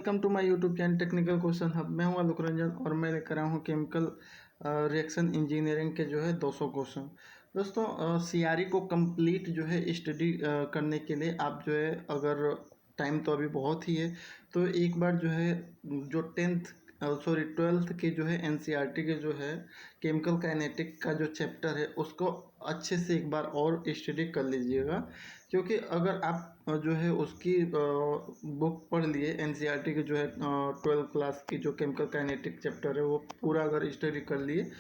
Welcome to my YouTube channel technical question hub. मैं हूं आलोक रंजन और मैं लेकर आया हूं केमिकल रिएक्शन इंजीनियरिंग के जो है 200 क्वेश्चन। दोस्तों सीआरई को कंप्लीट जो है स्टडी करने के लिए आप जो है, अगर टाइम तो अभी बहुत ही है, तो एक बार जो है जो 12th के जो है एनसीईआरटी के जो है केमिकल काइनेटिक का जो चैप्टर है उसको अच्छे से एक बार और स्टडी कर लीजिएगा। क्योंकि अगर आप जो है उसकी बुक पढ़ लिए एनसीईआरटी की जो है 12th क्लास की जो केमिकल काइनेटिक चैप्टर है वो पूरा अगर स्टडी कर लिए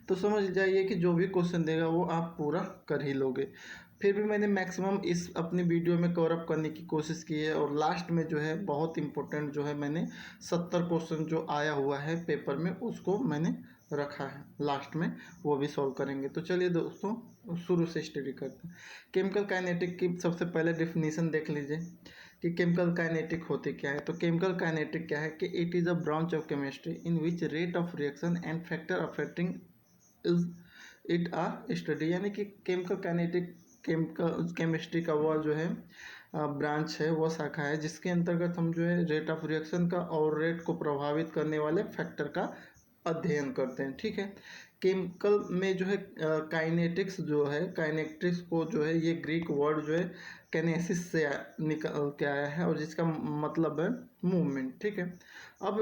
तो समझ जाइए कि जो भी क्वेश्चन देगा वो आप पूरा कर ही लोगे। फिर भी मैंने मैक्सिमम इस अपनी वीडियो में कवर अप करने की कोशिश की है और लास्ट में जो है बहुत इंपॉर्टेंट जो है मैंने 70 क्वेश्चन जो आया हुआ है पेपर में उसको मैंने रखा है, लास्ट में वो भी सॉल्व करेंगे। तो चलिए दोस्तों शुरू से स्टडी करते हैं। केमिकल काइनेटिक की सबसे पहले डेफिनेशन देख लीजिए कि केमिकल काइनेटिक होते क्या है। तो केमिकल काइनेटिक क्या है कि it is a branch of chemistry in which rate of reaction and factor affecting is it are study. यानी कि केमिकल काइनेटिक केमिस्ट्री का वो जो है ब्रांच है, वो शाखा है जिसके अंतर्गत हम जो है रेट ऑफ रिएक्शन का और रेट को प्रभावित करने वाले फैक्टर का अध्ययन करते हैं। ठीक है, केमिकल में जो है काइनेटिक्स जो है, काइनेटिक्स को जो है ये ग्रीक वर्ड जो है कैनेसिस से निकल के आया है और जिसका मतलब है मूवमेंट। ठीक है, अब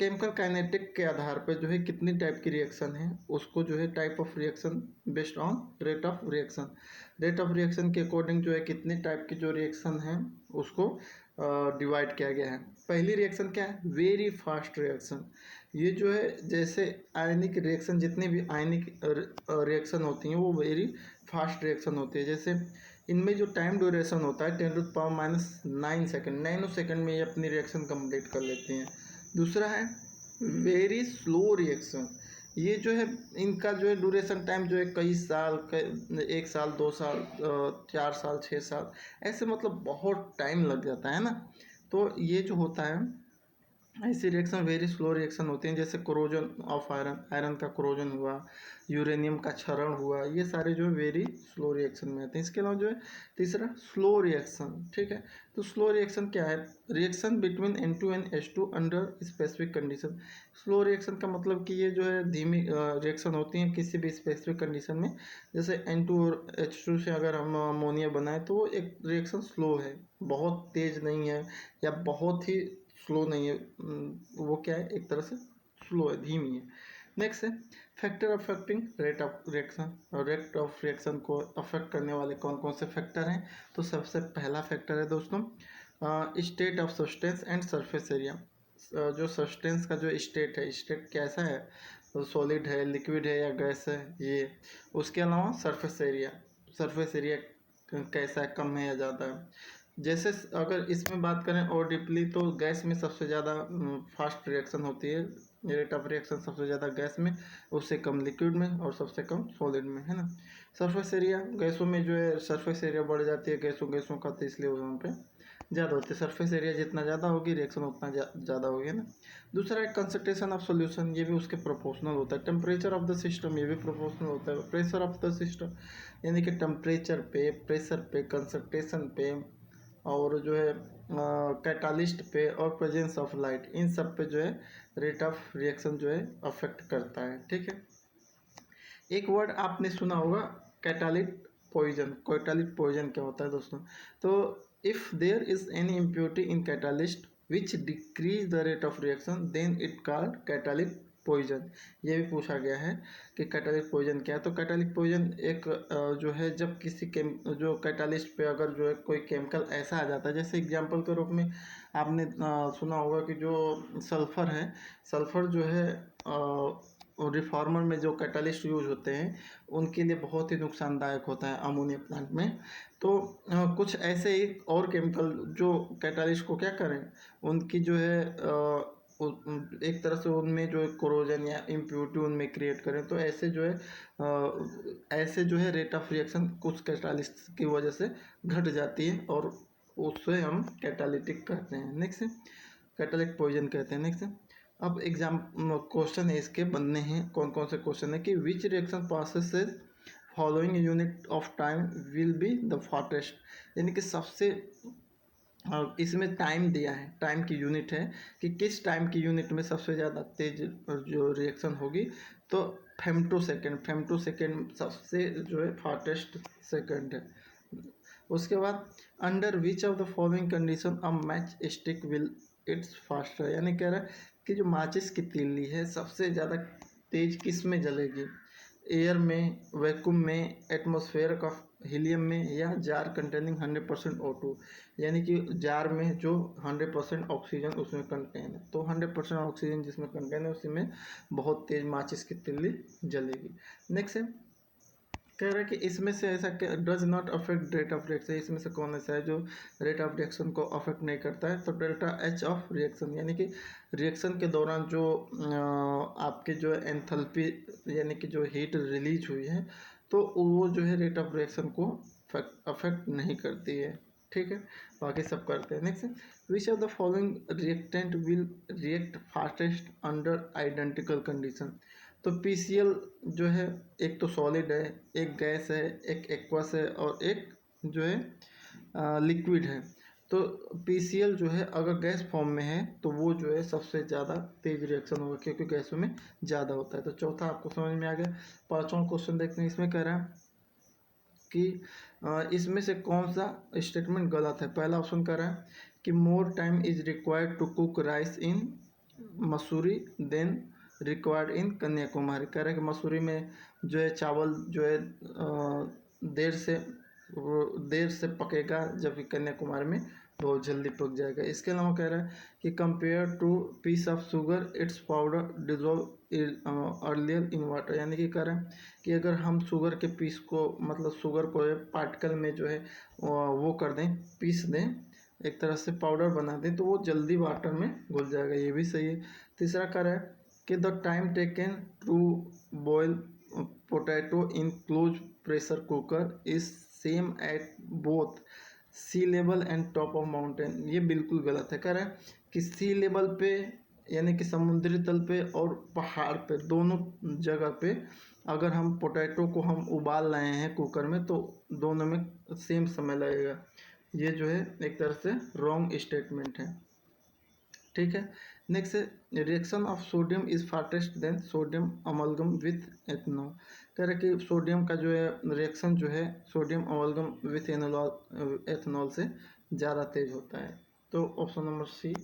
केमिकल काइनेटिक के आधार पर जो है कितनी टाइप की रिएक्शन है उसको जो है type of reaction based on rate of reaction, rate of reaction के अकॉर्डिंग जो है कितने टाइप की जो रिएक्शन है उसको डिवाइड किया गया है। पहली रिएक्शन क्या है? Very fast reaction. ये जो है जैसे आयनिक रिएक्शन, जितनी भी आयनिक रिएक्शन होती हैं वो वेरी फास्ट रिएक्शन होती है। जैसे इनमें जो टाइम ड्यूरेशन होता है 10⁻⁹ सेकेंड, नैनो सेकेंड में ये अपनी रिएक्शन कंप्लीट कर लेती हैं। दूसरा है वेरी स्लो रिएक्शन। ये जो है इनका जो है ड्यूरेशन टाइम जो है कई साल, 1 साल, 2 साल, 4 साल, 6 साल, ऐसे मतलब बहुत टाइम लग जाता है ना। तो ये जो होता है ऐसी रिएक्शन वेरी स्लो रिएक्शन होती हैं। जैसे क्रोजन ऑफ आयरन, आयरन का क्रोजन हुआ, यूरेनियम का क्षरण हुआ, ये सारे जो है वेरी स्लो रिएक्शन में आते हैं। इसके अलावा जो है तीसरा स्लो रिएक्शन। ठीक है, तो स्लो रिएक्शन क्या है? Reaction between N2 and H2 under specific condition. Slow reaction का मतलब कि ये जो है धीमी रिएक्शन होती हैं किसी भी स्पेसिफिक कंडीशन में। जैसे N2 और H2 से अगर हम अमोनिया बनाए तो वो एक रिएक्शन स्लो है, बहुत तेज़ नहीं है या बहुत ही स्लो नहीं है। वो क्या है, एक तरह से स्लो है, धीमी है। नेक्स्ट है factor affecting rate of reaction. और रेट ऑफ रिएक्शन को अफेक्ट करने वाले कौन कौन से फैक्टर हैं? तो सबसे पहला फैक्टर है दोस्तों state of substance and surface area. जो सब्सटेंस का जो स्टेट है, स्टेट कैसा है, तो सॉलिड है, लिक्विड है या गैस है, ये। उसके अलावा सरफेस एरिया, सरफेस एरिया कैसा है, कम है या ज़्यादा है। जैसे अगर इसमें बात करें और डीपली तो गैस में सबसे ज़्यादा फास्ट रिएक्शन होती है, रेट ऑफ रिएक्शन सबसे ज़्यादा गैस में, उससे कम लिक्विड में और सबसे कम सॉलिड में, है ना। सरफेस एरिया, गैसों में जो है सरफेस एरिया बढ़ जाती है, गैसों गैसों का, तो इसलिए वहाँ पे ज़्यादा होती है। सरफेस एरिया जितना ज़्यादा होगी रिएक्शन उतना ज़्यादा होगी ना। दूसरा है कंसंट्रेशन ऑफ सॉल्यूशन, ये भी उसके प्रोपोर्शनल होता है। टेम्परेचर ऑफ द सिस्टम, ये भी प्रोपोर्शनल होता है। प्रेशर ऑफ द सिस्टम, यानी कि टेम्परेचर पे, प्रेशर पे, कंसंट्रेशन पे और जो है कैटालिस्ट पे और प्रेजेंस ऑफ लाइट, इन सब पे जो है रेट ऑफ रिएक्शन जो है अफेक्ट करता है। ठीक है, एक वर्ड आपने सुना होगा कैटालिट पॉइजन। कैटालिट पॉइजन क्या होता है दोस्तों? तो if there is any impurity in catalyst which decrease the rate of reaction then it called catalytic poison. ये भी पूछा गया है कि कैटालिक पॉइजन क्या है। तो कैटालिक पॉइजन एक जो है जब किसी जो कैटालिस्ट पे अगर जो है कोई केमिकल ऐसा आ जाता है, जैसे एग्जांपल के रूप में आपने सुना होगा कि जो सल्फ़र है, सल्फ़र जो है रिफॉर्मर में जो कैटालिस्ट यूज होते हैं उनके लिए बहुत ही नुकसानदायक होता है अमोनिया प्लांट में। तो कुछ ऐसे ही और केमिकल जो कैटालिस्ट को क्या करें, उनकी जो है एक तरह से उनमें जो कोरोजन या इम्प्योरिटी उनमें क्रिएट करें, तो ऐसे जो है ऐसे जो है रेट ऑफ रिएक्शन कुछ कैटालिस्ट की वजह से घट जाती है और उससे हम कैटालिटिक कहते हैं। नेक्स्ट कैटालिक पॉइजन कहते हैं। नेक्स्ट अब एग्जाम क्वेश्चन है, इसके बनने हैं कौन कौन से क्वेश्चन है कि विच रिएक्शन प्रोसेस से following unit of time will be the fastest, यानी कि सबसे और इसमें टाइम दिया है, टाइम की यूनिट है कि किस टाइम की यूनिट में सबसे ज़्यादा तेज जो रिएक्शन होगी। तो फेम्टो सेकेंड सबसे जो है फास्टेस्ट सेकेंड है। उसके बाद under which of the following condition a match stick will it's faster, यानी कह रहा है कि जो माचिस की तीली है सबसे ज़्यादा तेज किस में जलेगी, एयर में, वैक्यूम में, एटमॉस्फेयर का हीलियम में, या जार कंटेनिंग 100% O2, यानी कि जार में जो 100% ऑक्सीजन उसमें कंटेन है। तो 100% ऑक्सीजन जिसमें कंटेन है उसी में बहुत तेज माचिस की तीली जलेगी। नेक्स्ट है, कह रहा है कि इसमें से ऐसा क्या does not affect rate of reaction, इसमें से कौन ऐसा है जो रेट ऑफ रिएक्शन को अफेक्ट नहीं करता है। तो डेल्टा एच ऑफ रिएक्शन, यानी कि रिएक्शन के दौरान जो आपके जो एंथैल्पी यानी कि जो हीट रिलीज हुई है तो वो जो है रेट ऑफ रिएक्शन को अफेक्ट नहीं करती है। ठीक है, बाकी सब करते हैं। Next, which of the following reactant will react fastest under identical condition. तो पीसीएल जो है एक तो सॉलिड है, एक गैस है, एक एक्वस है और एक जो है लिक्विड है। तो पीसीएल जो है अगर गैस फॉर्म में है तो वो जो है सबसे ज़्यादा तेज रिएक्शन होगा क्योंकि गैसों में ज़्यादा होता है। तो चौथा आपको समझ में आ गया। पांचवा क्वेश्चन देखते हैं, इसमें कह रहा है कि इसमें से कौन सा स्टेटमेंट गलत है। पहला ऑप्शन कह रहा है कि more time is required to cook rice in Mussoorie than required in Kanyakumari. कह रहा है कि मसूरी में जो है चावल जो है देर से पकेगा जबकि कन्याकुमारी में बहुत जल्दी पक जाएगा। इसके अलावा कह रहा है कि compare to piece of sugar its powder dissolve earlier in water, यानी कि कह रहा है कि अगर हम शुगर के पीस को मतलब शुगर को पार्टिकल में जो है वो कर दें, पीस दें, एक तरह से पाउडर बना दें तो वो जल्दी वाटर में घुल जाएगा, ये भी सही है। तीसरा कह रहा है कि the time taken to boil potato in close pressure cooker is same at both sea level and top of mountain. ये बिल्कुल गलत है। कह रहा है कि सी लेवल पे यानी कि समुद्री तल पे और पहाड़ पे दोनों जगह पे अगर हम पोटैटो को हम उबाल रहे हैं कुकर में तो दोनों में सेम समय लगेगा। ये जो है एक तरह से रॉन्ग स्टेटमेंट है। ठीक है, नेक्स्ट है reaction of sodium is fastest than sodium amalgam with ethanol. कह रहे कि सोडियम का जो है रिएक्शन जो है सोडियम अमलगम विथ एथनॉल से ज़्यादा तेज होता है। तो ऑप्शन नंबर सी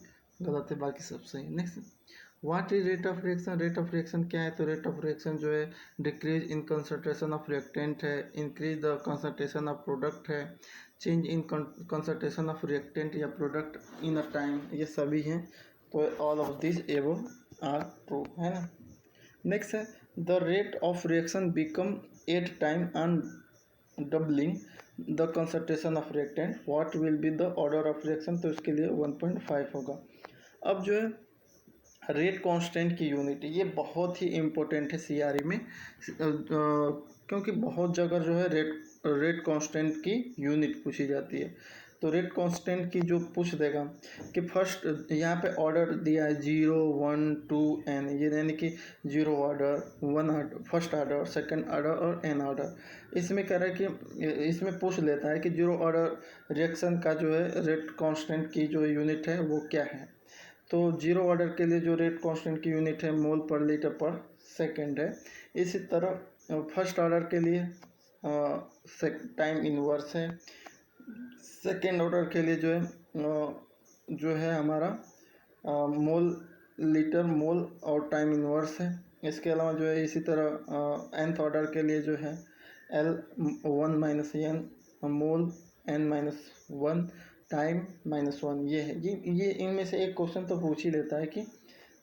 गलत है, बाकी सब सही। Next, what is rate of reaction. Rate of reaction क्या है। तो रेट ऑफ रिएक्शन जो है decrease in concentration of reactant है, increase the concentration of product है, change in concentration of reactant या प्रोडक्ट इन अ टाइम, ये सभी हैं। तो all of this above are true, है ना। नेक्स्ट है the rate of reaction become 8 time on doubling the concentration of reactant, what will be the order of reaction. तो इसके लिए 1.5 होगा। अब जो है रेट कांस्टेंट की यूनिट, ये बहुत ही इम्पोर्टेंट है सीआरई में क्योंकि बहुत जगह जो है रेट कांस्टेंट की यूनिट पूछी जाती है। तो रेट कांस्टेंट की जो पूछ देगा कि फर्स्ट यहाँ पे ऑर्डर दिया है 0 1 2 n, ये यानी कि 0 order, 1 order, first order, second order और n ऑर्डर। इसमें कह रहा है कि इसमें पूछ लेता है कि 0 ऑर्डर रिएक्शन का जो है रेट कांस्टेंट की जो यूनिट है वो क्या है। तो 0 ऑर्डर के लिए जो रेट कांस्टेंट की यूनिट है मोल पर लीटर पर सेकंड है। इसी तरह फर्स्ट ऑर्डर के लिए टाइम इनवर्स है। सेकेंड ऑर्डर के लिए जो है हमारा मोल लीटर मोल और टाइम इनवर्स है। इसके अलावा जो है इसी तरह nth ऑर्डर के लिए जो है L1 माइनस n मोल n-1 टाइम -1, ये है। ये इनमें से एक क्वेश्चन तो पूछ ही लेता है कि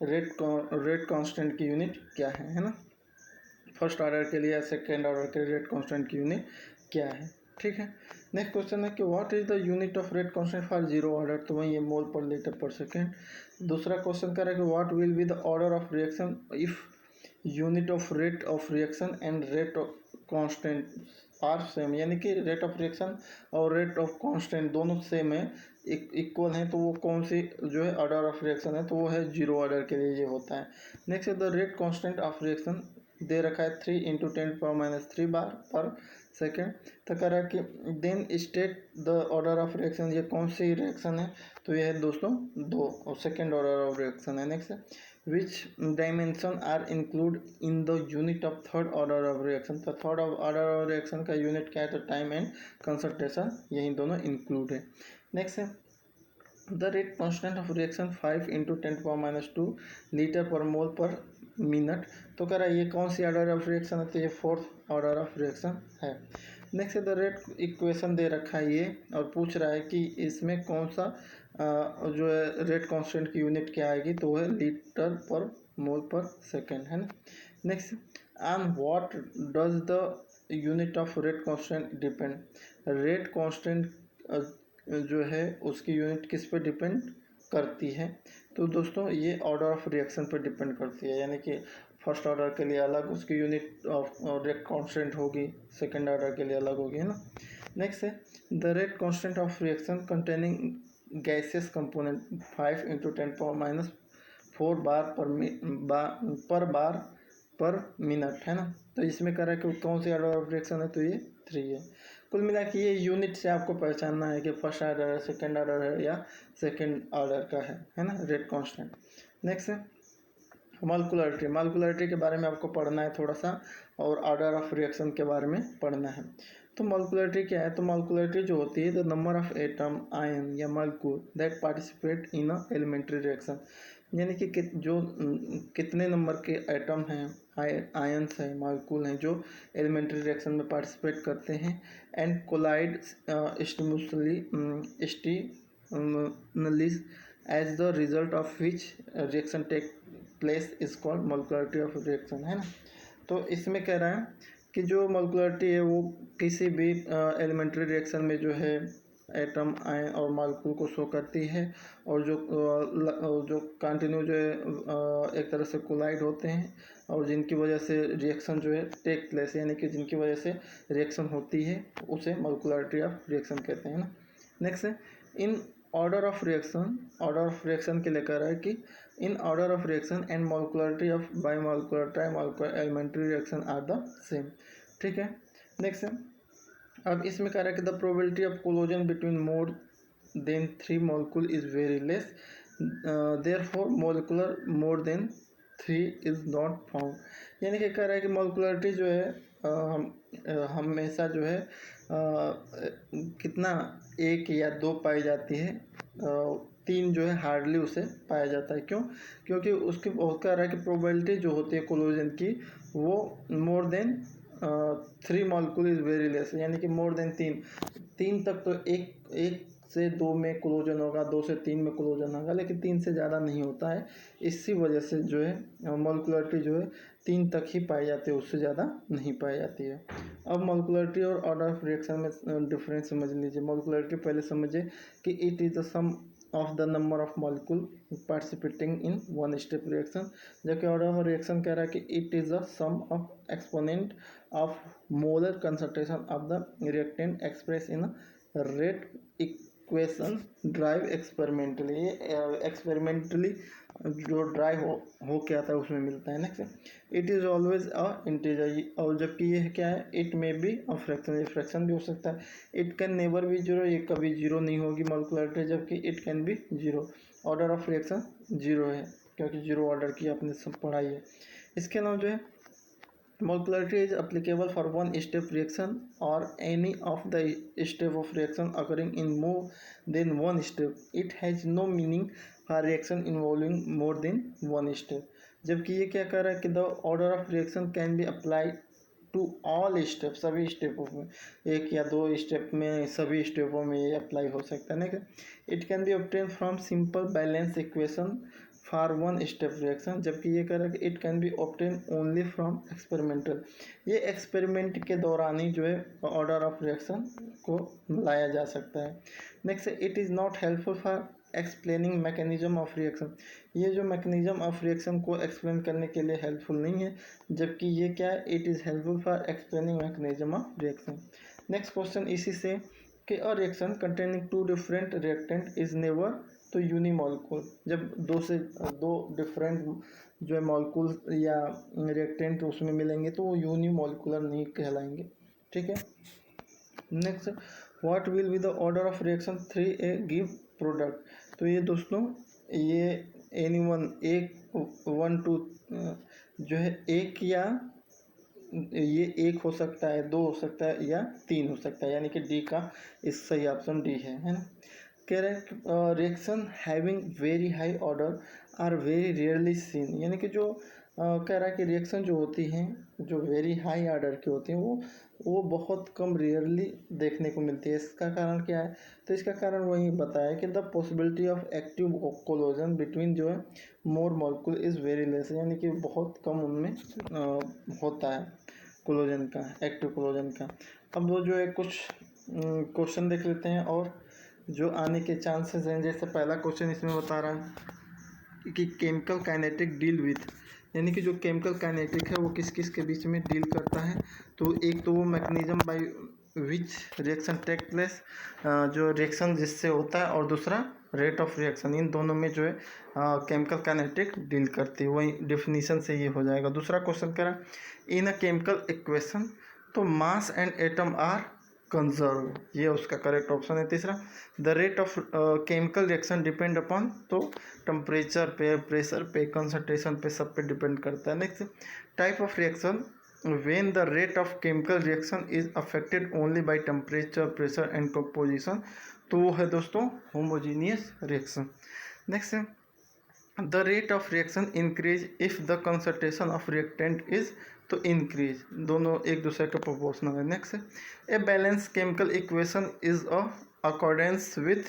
रेट कांस्टेंट की यूनिट क्या है ना। फर्स्ट ऑर्डर के लिए या सेकेंड ऑर्डर के रेट कांस्टेंट की यूनिट क्या है। ठीक है, नेक्स्ट क्वेश्चन है कि what is the unit of rate constant for 0 order. तो वही ये मोल पर लीटर पर सेकेंड। दूसरा क्वेश्चन कर रहा है कि what will be the order of reaction if unit of rate of reaction and rate of constant are same, यानी कि रेट ऑफ रिएक्शन और रेट ऑफ कांस्टेंट दोनों सेम है, इक्वल हैं, तो वो कौन सी जो है ऑर्डर ऑफ रिएक्शन है। तो वो है 0 ऑर्डर के लिए ये होता है। नेक्स्ट है the rate constant of reaction दे रखा है 3 × 10⁻³ बार पर सेकेंड। तो कह रहा है कि then state the order of reaction, ये कौन सी रिएक्शन है, तो ये है दोस्तों 2 और सेकेंड ऑर्डर ऑफ रिएक्शन है। नेक्स्ट है which dimension are include in the unit of third order of reaction. तो थर्ड ऑर्डर ऑफ रिएक्शन का यूनिट क्या है, तो टाइम एंड कंसंट्रेशन, यही दोनों इंक्लूड है। नेक्स्ट है the rate constant of reaction 5 into 10⁻² litre पर मोल पर मिनट। तो कह रहा है ये कौन सी ऑर्डर ऑफ रिएक्शन है, तो ये फोर्थ ऑर्डर ऑफ रिएक्शन है। नेक्स्ट द रेट इक्वेशन दे रखा है ये, और पूछ रहा है कि इसमें कौन सा जो है रेट कांस्टेंट की यूनिट क्या आएगी, तो वो है लीटर पर मोल पर सेकेंड, है ना। Next on what does the unit of rate constant depend. Rate constant जो है उसकी यूनिट किस पे डिपेंड करती है, तो दोस्तों ये ऑर्डर ऑफ रिएक्शन पर डिपेंड करती है, यानी कि फर्स्ट ऑर्डर के लिए अलग उसकी यूनिट ऑफ रेट कांस्टेंट होगी, सेकंड ऑर्डर के लिए अलग होगी, है ना। नेक्स्ट है the rate constant of reaction containing gases component 5 into 10⁻⁴ बार पर मिनट, है ना। तो इसमें कह रहा है कि कौन सी ऑर्डर ऑफ रिएक्शन है, तो ये 3 है। कुल मिला के ये यूनिट से आपको पहचानना है कि फर्स्ट ऑर्डर है, सेकेंड ऑर्डर है या सेकेंड ऑर्डर का है ना, रेट कांस्टेंट। नेक्स्ट है मॉलिक्यूलरिटी। मॉलिक्यूलरिटी के बारे में आपको पढ़ना है थोड़ा सा, और ऑर्डर ऑफ रिएक्शन के बारे में पढ़ना है। तो मॉलिक्यूलरिटी क्या है, तो मॉलिक्यूलरिटी जो होती है the number of atom ion या molecule that participate in a elementary reaction, यानी कि कितने नंबर के एटम हैं, आयंस हैं, मॉलिक्यूल हैं जो एलिमेंट्री रिएक्शन में पार्टिसिपेट करते हैं, and collide simultaneously as the result of which reaction take place is called molecularity of reaction, है ना। तो इसमें कह रहा है कि जो मॉलिक्यूलरिटी है वो किसी भी एलिमेंट्री रिएक्शन में जो है एटम आयन और मॉलिक्यूल को शो करती है, और जो कंटिन्यू जो है एक तरह से कोलाइड होते हैं, और जिनकी वजह से रिएक्शन जो है टेक प्लेस, यानी कि जिनकी वजह से रिएक्शन होती है, उसे मॉलिक्यूलरिटी ऑफ रिएक्शन कहते हैं ना। नेक्स्ट है इन ऑर्डर ऑफ रिएक्शन के लिए कह रहा है कि in order of reaction and molecularity of biomolecular trimolecular elementary reaction are the same, ठीक है। नेक्स्ट है अब इसमें कह रहा है कि the probability of कोलोजन between more than 3 molecule is very less, therefore molecular more than 3 is not found, यानी कि कह रहा है कि मॉलिक्यूलरिटी जो है हमेशा जो है कितना 1 या 2 पाई जाती है, 3 जो है हार्डली उसे पाया जाता है। क्यों, क्योंकि उसकी बहुत कह रहा है कि प्रोबेबिलिटी जो होती है कोलोजन की वो more than 3 molecule is very less, यानी कि मोर देन 3 तक तो एक से 2 में कोलोजन होगा, 2 से 3 में कोलोजन होगा, लेकिन 3 से ज़्यादा नहीं होता है। इसी वजह से जो है मॉलिक्यूलरिटी जो है 3 तक ही पाई जाती है, उससे ज़्यादा नहीं पाई जाती है। अब मॉलिक्यूलरिटी और ऑर्डर ऑफ रिएक्शन में डिफरेंस समझ लीजिए। मॉलिक्यूलरिटी पहले समझिए कि it is the sum of the number of molecule participating in one step reaction, जबकि ऑर्डर ऑफ रिएक्शन कह रहा है कि it is the sum of exponent of molar concentration of the reactant express in rate equation drive experimentally. ये experimentally जो drive हो के आता है उसमें मिलता है। Next it is always a integer, और जबकि ये क्या है इट में बी अ फ्रैक्शन, ये फ्रैक्शन भी हो सकता है। It can never be zero, ये कभी जीरो नहीं होगी मॉलिक्यूलरिटी, जबकि it can be zero. Order of reaction zero है, क्योंकि जीरो ऑर्डर की आपने सब पढ़ाई है। इसके अलावा जो है molecularity is applicable for one step reaction or any of the step of reaction occurring in more than one step. It has no meaning for reaction involving more than one step. जबकि ये क्या कर रहा है कि the order of reaction can be applied to all step, सभी स्टेपों में, 1 या 2 स्टेप में, सभी स्टेपों में ये अप्लाई हो सकता है ना। It can be obtain from simple balance equation for one step reaction, जबकि ये कह रहा है कि it can be obtain only from experimental, ये एक्सपेरिमेंट के दौरान ही जो है ऑर्डर ऑफ रिएक्शन को लाया जा सकता है। Next it is not helpful for explaining mechanism of reaction, ये जो मैकेनिज्म ऑफ रिएक्शन को एक्सप्लेन करने के लिए हेल्पफुल नहीं है, जबकि ये क्या है it is helpful for explaining mechanism of reaction. Next question इसी से कि a reaction containing 2 different reactant is never तो यूनिमॉलिक्यूल, जब 2 से 2 डिफरेंट जो है मॉलिक्यूल या रिएक्टेंट उसमें मिलेंगे तो वो यूनिमॉलिक्यूलर नहीं कहलाएंगे। ठीक है। Next, what will be the order of reaction 3A give product. तो ये दोस्तों ये एनी वन एक 1 2 जो है एक या ये एक हो सकता है, 2 हो सकता है या 3 हो सकता है, यानी कि डी का इस सही ऑप्शन डी है ना। कह रहे हैं reaction having very high order are very rarely seen, यानी कि जो कह रहा है कि रिएक्शन जो होती हैं जो वेरी हाई ऑर्डर की होती हैं वो बहुत कम रेयरली देखने को मिलती है। इसका कारण क्या है? तो इसका कारण वही बताया कि the possibility of active कोलोजन between जो है मोर मॉलिक्यूल इज़ वेरी लेस, यानी कि बहुत कम उनमें होता है कोलोजन का, एक्टिव कोलोजन का। अब वो जो है कुछ क्वेश्चन देख लेते हैं और जो आने के चांसेस हैं। जैसे पहला क्वेश्चन इसमें बता रहा है कि केमिकल काइनेटिक डील विथ, यानी कि जो केमिकल काइनेटिक है वो किस किस के बीच में डील करता है। तो एक तो वो mechanism by which reaction take place, जो रिएक्शन जिससे होता है, और दूसरा रेट ऑफ रिएक्शन, इन दोनों में जो है केमिकल काइनेटिक डील करती है। वही डेफिनीशन से ये हो जाएगा। दूसरा क्वेश्चन कह रहा है इन अ केमिकल इक्वेशन, तो mass and atom are conserve, ये उसका करेक्ट ऑप्शन है। तीसरा, the rate of chemical reaction depend upon, तो टेम्परेचर पे, प्रेशर पे, कंसंट्रेशन पे, सब पे डिपेंड करता है। Next, type of reaction when the rate of chemical reaction is affected only by temperature, pressure and composition, तो वो है दोस्तों homogeneous reaction. Next, the rate of reaction increase if the concentration of reactant is, तो increase, दोनों एक दूसरे के proportional है। Next, a balance chemical equation is a accordance with,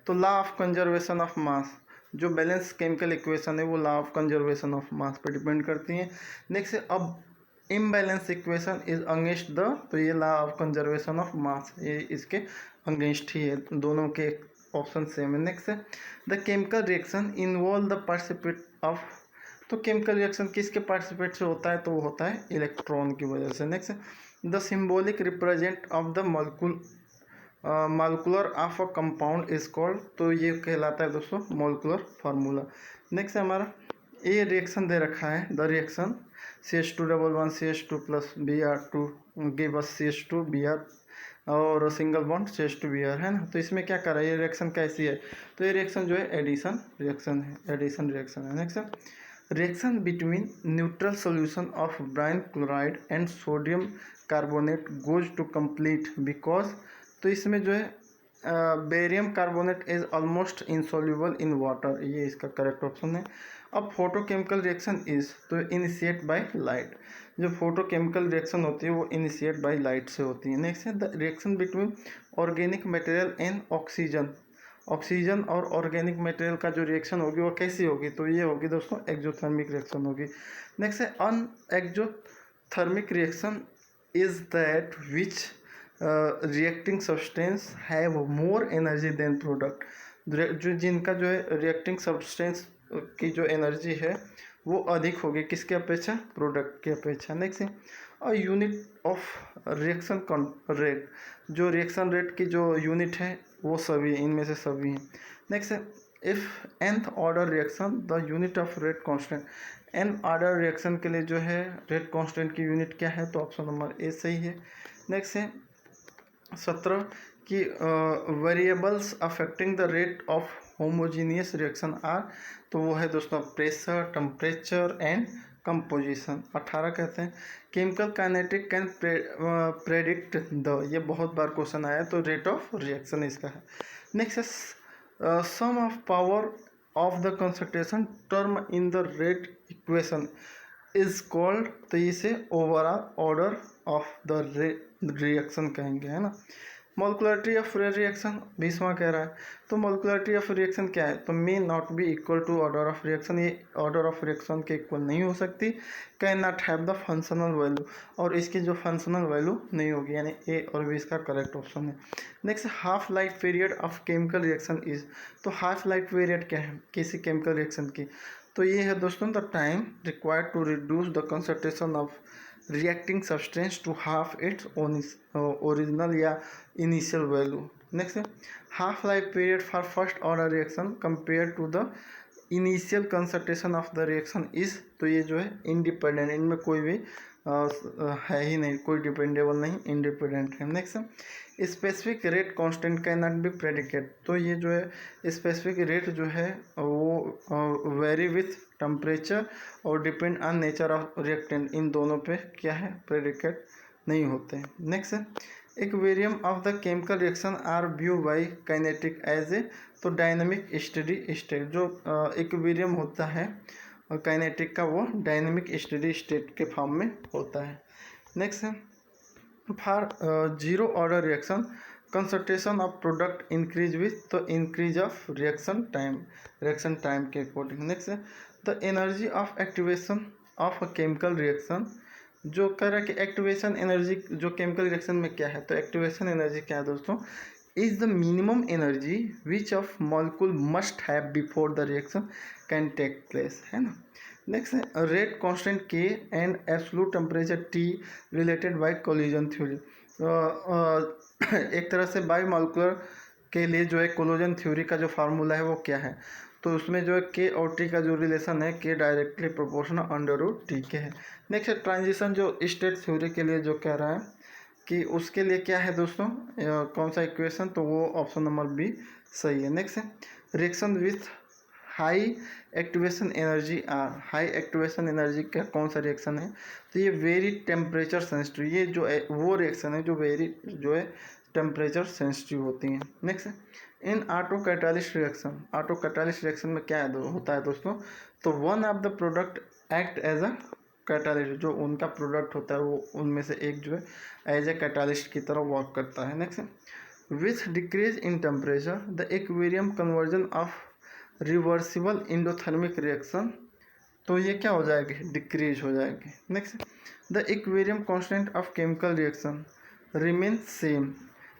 तो law of conservation of mass, जो बैलेंस केमिकल इक्वेशन है वो law of conservation of mass पर डिपेंड करती हैं। नेक्स्ट, अब imbalance equation is against the, तो ये law of conservation of mass, ये इसके अगेंस्ट ही है, दोनों के ऑप्शन सेम है। नेक्स्ट है the chemical reaction involve the participate of, तो केमिकल रिएक्शन किसके पार्टिसिपेट से होता है? तो वो होता है इलेक्ट्रॉन की वजह से। Next, the symbolic represent of the molecular of a compound is called, तो ये कहलाता है दोस्तों मॉलिक्यूलर फार्मूला। नेक्स्ट है हमारा ये रिएक्शन दे रखा है, the reaction CH2 CH2 plus Br2 give us CH2Br और सिंगल बॉन्ड CH2Br है ना। तो इसमें क्या कर रहा है, ये रिएक्शन कैसी है? तो ये रिएक्शन जो है एडिशन रिएक्शन है, एडिशन रिएक्शन है। Next, reaction between neutral solution of brine chloride and sodium carbonate goes to complete because, तो इसमें जो है barium carbonate is almost insoluble in water, ये इसका करेक्ट ऑप्शन है। अब फोटोकेमिकल रिएक्शन इज, तो इनिशिएट बाय लाइट, जो फोटोकेमिकल रिएक्शन होती है वो इनिशिएट बाय लाइट से होती है। नेक्स्ट है the reaction between organic material and oxygen, oxygen और ऑर्गेनिक मटेरियल का जो रिएक्शन होगी वो कैसी होगी? तो ये होगी दोस्तों एक्जोथर्मिक रिएक्शन होगी। नेक्स्ट है an exothermic reaction is that which reacting substance have more energy than product, जो जिनका जो है रिएक्टिंग सब्सटेंस की जो एनर्जी है वो अधिक होगी किसके अपेक्षा? प्रोडक्ट की अपेक्षा। नेक्स्ट है और यूनिट ऑफ रिएक्शन रेट, जो रिएक्शन रेट की जो यूनिट है वो सभी, इनमें से सभी हैं। नेक्स्ट है if nth order reaction the unit of rate constant, n order reaction के लिए जो है रेट कांस्टेंट की यूनिट क्या है? तो ऑप्शन नंबर ए सही है। नेक्स्ट है 17 की variables affecting the rate of homogeneous reaction are, तो वो है दोस्तों प्रेशर, टेम्परेचर एंड कंपोजिशन। 18 कहते हैं chemical kinetic can predict the, ये बहुत बार क्वेश्चन आया, तो रेट ऑफ रिएक्शन इसका है। नेक्स्ट है sum of power of the concentration term in the rate equation is called, तो इसे overall order of the reaction कहेंगे, है ना। मॉलिक्युलरिटी ऑफ रिएक्शन 20वां कह रहा है, तो मॉलिक्युलरिटी ऑफ रिएक्शन क्या है? तो may not be equal to order of reaction, ये ऑर्डर ऑफ रिएक्शन के इक्वल नहीं हो सकती। Can not have the functional value, और इसकी जो फंक्शनल वैल्यू नहीं होगी, यानी ए और बी इसका करेक्ट ऑप्शन है। Next half life period of chemical reaction is, तो हाफ लाइफ पीरियड क्या है किसी केमिकल रिएक्शन की? तो ये है दोस्तों the time required to reduce the concentration of reacting substance to half its original या इनिशियल वैल्यू। नेक्स्ट है half life period for first order reaction compare to the initial concentration of the reaction is, तो ये जो है independent, इनमें कोई भी है ही नहीं, कोई डिपेंडेबल नहीं, इंडिपेंडेंट है। Next specific rate constant can not be predicate. तो ये जो है स्पेसिफिक रेट जो है वो वेरी विथ टेम्परेचर और depend on nature of reactant, इन दोनों पे क्या है, प्रेडिकेट नहीं होते हैं। नेक्स्ट है equilibrium of the chemical reaction are view by kinetic as a, तो डायनेमिक स्टेडी स्टेट, जो इक्वेरियम होता है और काइनेटिक का वो डायनेमिक स्टेडी स्टेट के फॉर्म में होता है। नेक्स्ट है for zero order reaction concentration of product increase with, तो इंक्रीज ऑफ रिएक्शन टाइम के अकॉर्डिंग। नेक्स्ट है the energy of activation of a chemical reaction, जो कह रहा है कि एक्टिवेशन एनर्जी जो केमिकल रिएक्शन में क्या है, तो एक्टिवेशन एनर्जी क्या है दोस्तों, is the minimum energy which of molecule must have before the reaction can take place, है ना। नेक्स्ट है rate constant K and absolute temperature T related by collision theory. एक तरह से बाई मॉलिक्यूलर के लिए जो है कोलिजन थ्योरी का जो फार्मूला है वो क्या है, तो उसमें जो है के और टी का जो रिलेशन है के directly proportional under root T के है। नेक्स्ट ट्रांजिशन जो स्टेट थ्योरी के लिए जो कह रहा है कि उसके लिए क्या है दोस्तों, कौन सा इक्वेशन, तो वो ऑप्शन नंबर बी सही है। नेक्स्ट है reaction with high activation energy are, high activation energy का कौन सा रिएक्शन है, तो ये वेरी टेम्परेचर सेंसिटिव, ये जो है वो रिएक्शन है जो वेरी जो है टेम्परेचर सेंसिटिव होती हैं। Next in auto catalyst reaction, auto catalyst reaction में क्या होता है दोस्तों, तो one of the product act as a catalyst, जो उनका प्रोडक्ट होता है वो उनमें से एक जो है एज ए कैटालिस्ट की तरह वर्क करता है। Next with decrease in temperature the equilibrium conversion of reversible endothermic reaction, तो ये क्या हो जाएगी, डिक्रीज हो जाएगी। Next the equilibrium constant of chemical reaction remain same,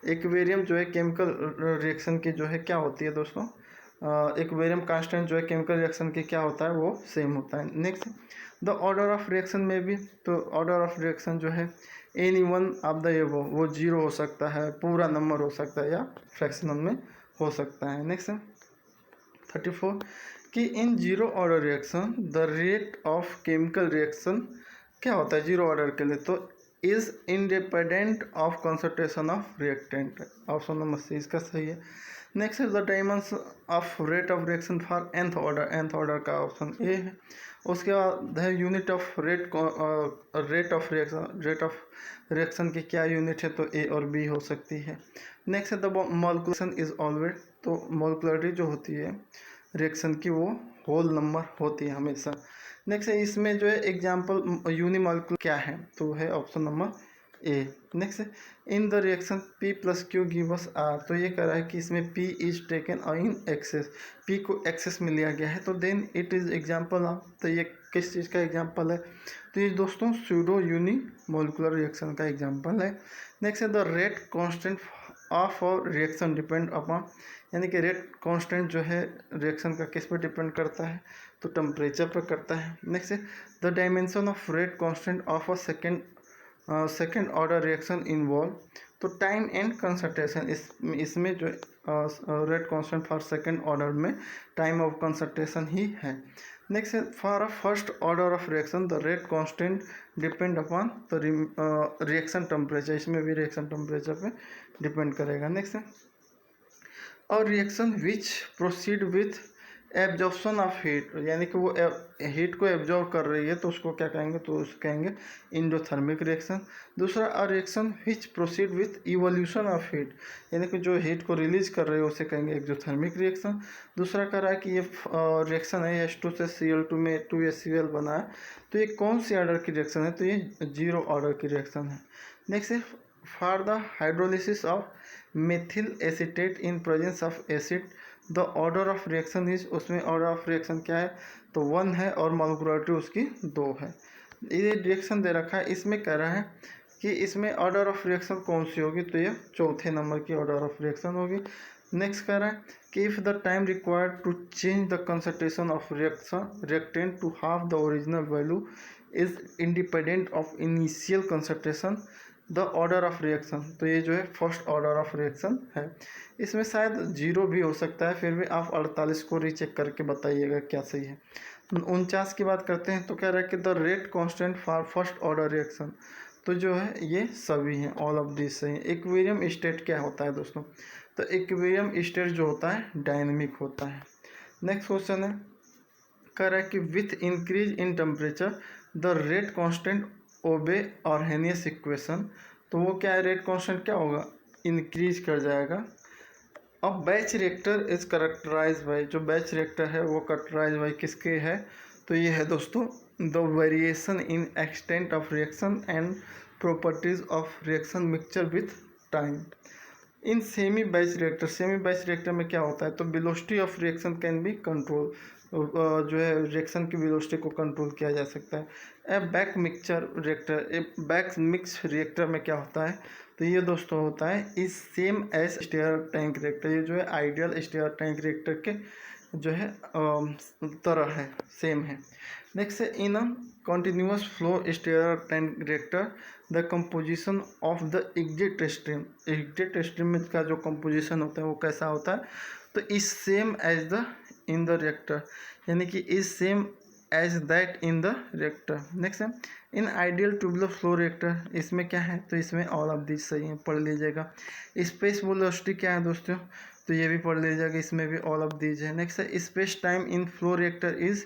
equilibrium जो है केमिकल रिएक्शन की जो है क्या होती है दोस्तों, इक्वेरियम कांस्टेंट जो है केमिकल रिएक्शन की क्या होता है, वो सेम होता है। Next the order of reaction में भी, तो ऑर्डर ऑफ रिएक्शन जो है एनी वन ऑफ द एबो, वो जीरो हो सकता है, पूरा नंबर हो सकता है, या फ्रैक्शनल में हो सकता है। नेक्स्ट 34 कि in zero order reaction the rate of chemical reaction क्या होता है जीरो ऑर्डर के लिए, तो is independent of concentration of reactant, option number C इसका सही है। Next is the dimension of rate of reaction for nth order, nth order का ऑप्शन ए है। उसके बाद है unit of rate of reaction की क्या यूनिट है, तो ए और बी हो सकती है। नेक्स्ट है द मॉलिक्यूलेशन इज ऑलवेज, तो मॉलिक्युलरिटी जो होती है रिएक्शन की वो होल नंबर होती है हमेशा। नेक्स्ट है इसमें जो है एग्जांपल यूनिमॉलिक्यूलर क्या है, तो है option number A. Next in the reaction P plus Q give us R, तो ये कह रहा है कि इसमें P is taken in excess, P को एक्सेस में लिया गया है, तो then it is example of, तो ये किस चीज़ का एग्जांपल है, तो ये दोस्तों स्यूडो यूनिमॉलिक्यूलर रिएक्शन का एग्जांपल है। नेक्स्ट है द रेट कांस्टेंट ऑफ और रिएक्शन डिपेंड अपॉन, यानी कि रेट कांस्टेंट जो है रिएक्शन का किस पर डिपेंड करता है, तो टेम्परेचर पर करता है। नेक्स्ट है the dimension of rate constant of a second order reaction involve, तो टाइम एंड कंसंट्रेशन, इसमें जो rate constant for second order में टाइम ऑफ कंसंट्रेशन ही है। नेक्स्ट है for a first order of reaction the rate constant depend upon the reaction temperature, इसमें भी reaction temperature पे depend करेगा। नेक्स्ट है और reaction which proceed with absorption of heat, यानी कि वो हीट को एब्जॉर्व कर रही है, तो उसको क्या कहेंगे, तो उसको कहेंगे इंडोथर्मिक रिएक्शन। दूसरा अ reaction which proceed with evolution of heat, यानी कि जो हीट को रिलीज कर रही है उसे कहेंगे एक्सोथर्मिक रिएक्शन। दूसरा कह रहा है कि ये रिएक्शन है H2 से Cl2 में 2HCl बना है, तो ये कौन सी ऑर्डर की रिएक्शन है, तो ये जीरो ऑर्डर की रिएक्शन है। नेक्स्ट है for the hydrolysis of methyl acetate in presence of acid the order of reaction is, उसमें ऑर्डर ऑफ रिएक्शन क्या है, तो 1 है और मॉलिक्युलरिटी उसकी 2 है। ये रिएक्शन दे रखा है, इसमें कह रहा है कि इसमें ऑर्डर ऑफ रिएक्शन कौन सी होगी, तो ये चौथे नंबर की ऑर्डर ऑफ रिएक्शन होगी। नेक्स्ट कह रहा है कि if the time required to change the concentration of reactant to half the original value is independent of initial concentration the order of reaction, तो ये जो है फर्स्ट ऑर्डर ऑफ रिएक्शन है। इसमें शायद जीरो भी हो सकता है, फिर भी आप 48 को रीचेक करके बताइएगा क्या सही है। 49 की बात करते हैं तो कह रहा है कि the rate constant for first order reaction, तो जो है ये सभी हैं, ऑल ऑफ दिस सही है। इक्विलिब्रियम स्टेट क्या होता है दोस्तों, तो इक्विलिब्रियम स्टेट जो होता है डायनेमिक होता है। नेक्स्ट क्वेश्चन है, कह रहा है कि with increase in temperature the rate constant obey Arrhenius equation, तो वो क्या है, रेट कांस्टेंट क्या होगा, इंक्रीज कर जाएगा। अब batch reactor is characterize by, जो बैच रिएक्टर है वो करेक्टराइज बाई किसके है, तो ये है दोस्तों the variation in extent of reaction and properties of reaction mixture with time. In semi batch reactor, semi batch reactor में क्या होता है, तो velocity of reaction can be control, जो है रिएक्शन की वेलोसिटी को कंट्रोल किया जा सकता है। ए बैक मिक्सचर रिएक्टर, ए बैक मिक्स रिएक्टर में क्या होता है, तो ये दोस्तों होता है इस same as stirred tank reactor, ये जो है आइडियल स्टेयर टैंक रिएक्टर के जो है तरह है, सेम है। नेक्स्ट है in a continuous flow stirred tank reactor the composition of the exit stream, exit stream में का जो कंपोजिशन होता है वो कैसा होता है, तो is same as the in the reactor, यानी कि is same as that in the reactor. Next है in ideal tubular flow reactor, इसमें क्या है, तो इसमें ऑल ऑफ दिस सही है, पढ़ लीजिएगा। स्पेस वेलोसिटी क्या है दोस्तों, तो ये भी पढ़ लीजिएगा, इसमें भी ऑल ऑफ दिस है। नेक्स्ट है space time in flow reactor is,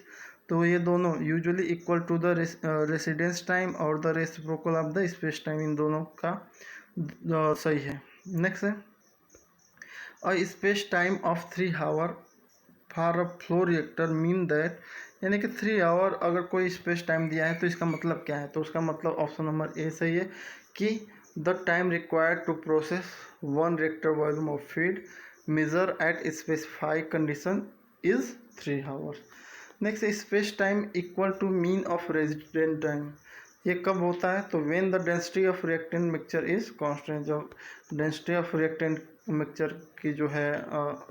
तो ये दोनों usually equal to the residence time और the reciprocal of the space time, इन दोनों का सही है। नेक्स्ट है और space time of 3 hour for a flow reactor mean that, यानी कि 3 आवर अगर कोई स्पेस टाइम दिया है तो इसका मतलब क्या है, तो उसका मतलब ऑप्शन नंबर ए सही है कि the time required to process 1 reactor volume of feed measure at specified condition is 3 hours. Next space time equal to mean of resident time, ये कब होता है, तो when the density of reactant mixture is constant, जब density of reactant mixture की जो है